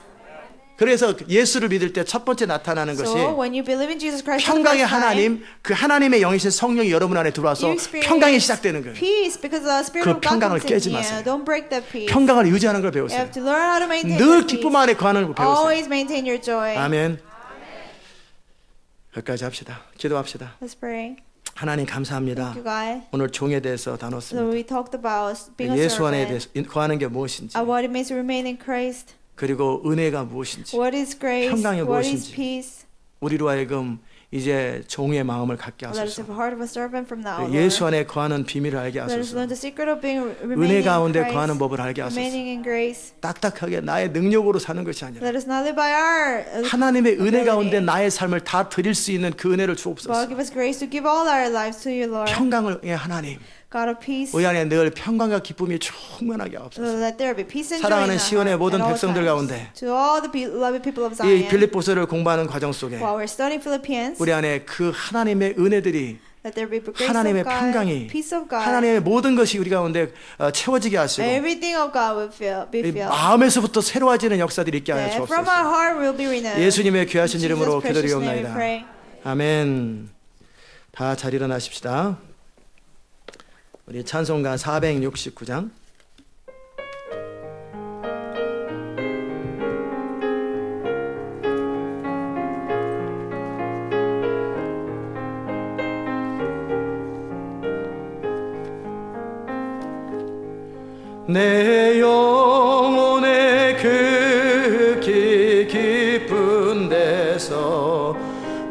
그래서 예수를 믿을 때 첫 번째 나타나는 것이 So when you believe in Jesus Christ for the 평강의 first time, 하나님, 그 하나님의 영이신 성령이 여러분 안에 들어와서 you experience 평강이 시작되는 거예요. peace because the Spirit 그 of God 평강을 comes 깨지 in you. 마세요. Don't break that peace. 평강을 유지하는 걸 You 배우세요. have to learn how to maintain 늘 that peace. 기쁨 안에 거하는 걸 배우세요. Always maintain your joy. 아멘. 여기까지 합시다. 기도합시다. Let's pray. 하나님 감사합니다. Thank you, God. 오늘 종에 대해서 So 다뤘습니다. we talked about being a 예수 안에 servant. 대해서 거하는 게 무엇인지, What it means to remain in Christ. 그리고 은혜가 무엇인지, What is grace? 평강이 What is 무엇인지. peace? 우리로 하여금 이제 종의 마음을 갖게 Let us have 하소서. a heart of a servant from now on. 예수 안에 거하는 비밀을 알게 Let us learn 하소서. the secret of being remaining 은혜 in 가운데 Christ, 거하는 법을 알게 하소서. remaining in grace. 딱딱하게 나의 능력으로 사는 것이 아니라 Let us not live by our 하나님의 은혜 ability, 가운데 나의 삶을 다 드릴 수 있는 그 은혜를 but 주옵소서. give us grace to give all our lives to you, Lord. 평강을 위해 하나님, God of peace. 우리 안에 늘 평강과 기쁨이 충만하게 하옵소서. Let there be peace and joy in 사랑하는 our 시온의 heart 모든 at all 백성들 times. 가운데 To all the beloved people of 이 Zion. 빌립보서를 공부하는 과정 속에 While we're studying Philippians, 우리 안에 그 하나님의 은혜들이 let there be grace 하나님의 of God, 평강이 peace of God. 하나님의 모든 것이 우리 가운데 채워지게 하시고 Everything of God will be 이 filled. 마음에서부터 새로워지는 역사들이 있게 하여 That from our 주옵소서. heart will be renewed. 예수님의 귀하신 In 이름으로 Jesus' precious name we 기도드리옵나이다. pray. 아멘. 다 잘 일어나십시다. 우리 찬송가 469장. 내 영혼의 극히 깊은 데서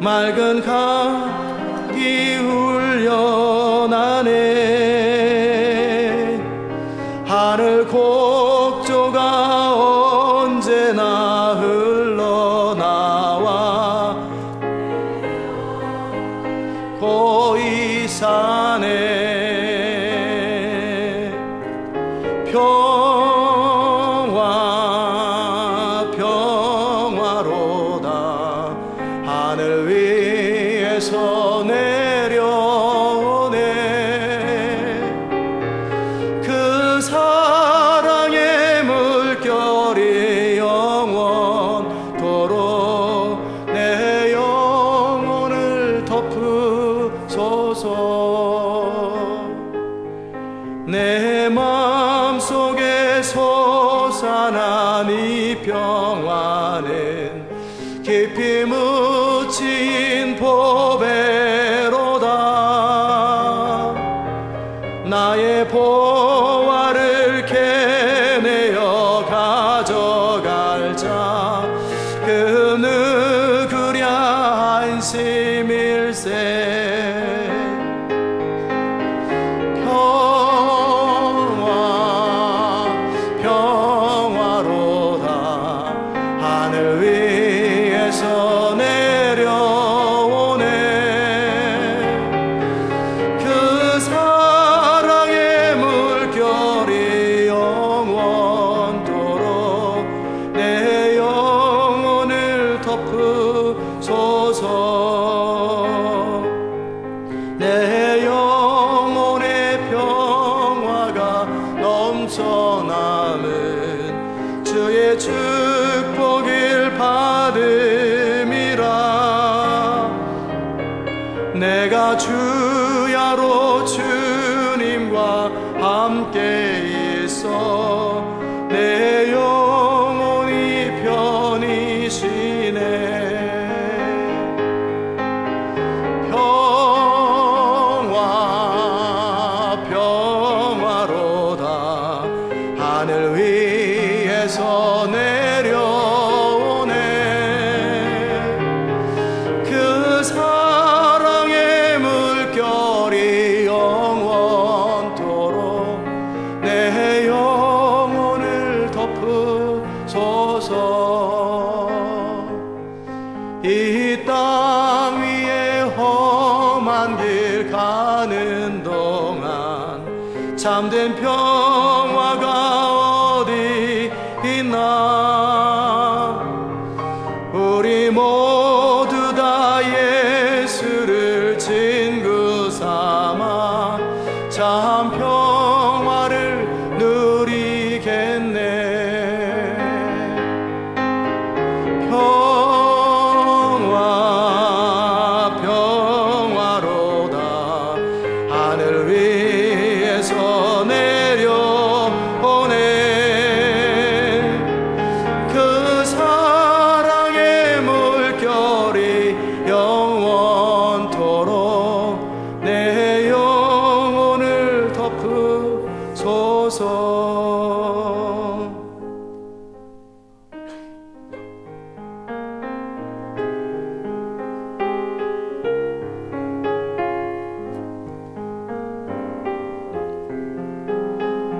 맑은 강이 흘려나 호산나니 평화는 깊이 묻힌 보배로다. 나의 보화를 캐내어 가져갈 자 그 누구랴 안심일세. 평화로다. 하늘 위에서 내려오네. 그 사랑의 물결이 영원토록 내 영혼을 덮으소서. 내 영혼의 평화가 넘쳐남은 주의 축복을 받음이라. 내가 주야로 주님과 함께 있어 내 영혼이 편히 쉬네. 평화로다. 하늘 위에서 내려오네. 그 사랑의 물결이 영원토록 내 영혼을 덮으소서. 이 땅 위에 험한 길 가는 동안 참된 평화가 어디 있나. 우리 모두 다 예수를 친구 삼아 참 평화를 누리겠네. 평화로다. 하늘 위에서 내려오네. 그 사랑의 물결이 영원토록 내 영혼을 덮으소서.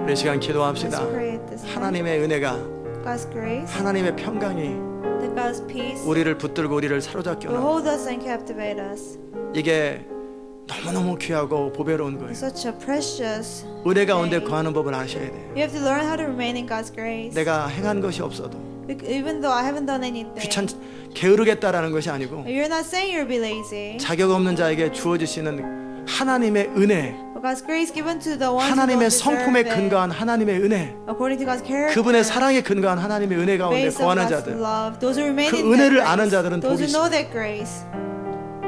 우리 시간 기도합시다. Let's pray at this time. 하나님의 은혜가, God's grace, 하나님의 평강이 that God's peace 우리를 붙들고 우리를 사로잡게 will 하나. hold us and captivate us. 이게 너무너무 귀하고 보배로운 거예요. Such a precious. 은혜 가운데 거하는 법을 아셔야 돼요. You have to learn how to remain in God's grace. 내가 행한 것이 없어도 Even though I haven't done anything. 게으르겠다라는 것이 아니고 You're not saying you'll be lazy. 자격 없는 자에게 주어지시는 하나님의 은혜, But God's grace given to the ones who 하나님의 don't deserve 성품에 it, 근거한 하나님의 은혜, according to God's character, 그분의 사랑에 근거한 하나님의 은혜 가운데 based on 거하는 God's 자들, love, those who remain 그 in 은혜를 that 아는 grace, 자들은 those 복이 who know that grace,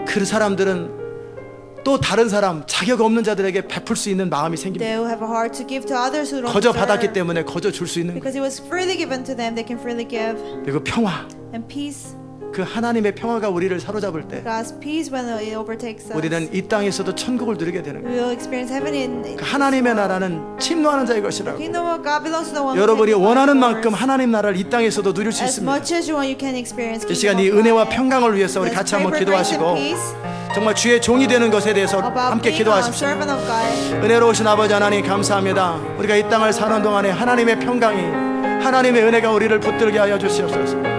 그 사람들은 또 다른 사람, 자격 없는 자들에게 베풀 수 있는 마음이 생깁니다. they will have a heart to give to others who don't 거저 받았기 deserve. 때문에 거저 줄 수 있는 거예요. Because it was freely given to them, they can freely give. 그리고 평화, And peace, 그 하나님의 평화가 우리를 사로잡을 때 God's peace when it overtakes us, 우리는 이 땅에서도 천국을 누리게 되는 we 거예요. will experience heaven in 그 하나님의 나라는 침노하는 자의 것이라고. Kingdom of God belongs to the one who 여러분이 takes 원하는 by 만큼 force. 하나님 나라를 이 땅에서도 누릴 수 As 있습니다. much as you want, you can experience 이 kingdom 시간 이 of 은혜와 God. 평강을 위해서 우리 Let's 같이 pray 한번 for grace and 기도하시고 peace 정말 주의 종이 되는 것에 대해서 about 함께 being a 기도하십시오. servant of God. 은혜로우신 아버지 하나님 감사합니다. 우리가 이 땅을 사는 동안에 하나님의 평강이, 하나님의 은혜가 우리를 붙들게 하여 주시옵소서.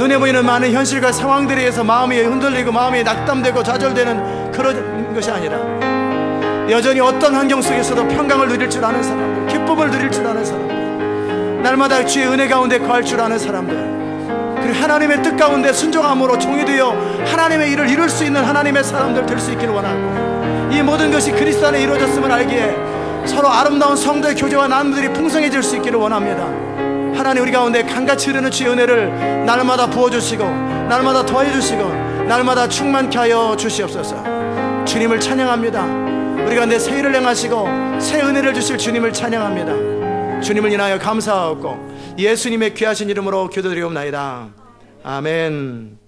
눈에 보이는 많은 현실과 상황들에 의해서 마음이 흔들리고 마음이 낙담되고 좌절되는 그런 것이 아니라 여전히 어떤 환경 속에서도 평강을 누릴 줄 아는 사람들, 기쁨을 누릴 줄 아는 사람들, 날마다 주의 은혜 가운데 거할 줄 아는 사람들, 그리고 하나님의 뜻 가운데 순종함으로 종이 되어 하나님의 일을 이룰 수 있는 하나님의 사람들 될 수 있기를 원하고, 이 모든 것이 그리스도 안에 이루어졌음을 알기에 서로 아름다운 성도의 교제와 나눔들이 풍성해질 수 있기를 원합니다. 하나님, 우리 가운데 강같이 흐르는 주의 은혜를 날마다 부어주시고 날마다 더해주시고 날마다 충만케 하여 주시옵소서. 주님을 찬양합니다. 우리 가운데 새 일을 행하시고 새 은혜를 주실 주님을 찬양합니다. 주님을 인하여 감사하고 예수님의 귀하신 이름으로 기도드리옵나이다. 아멘.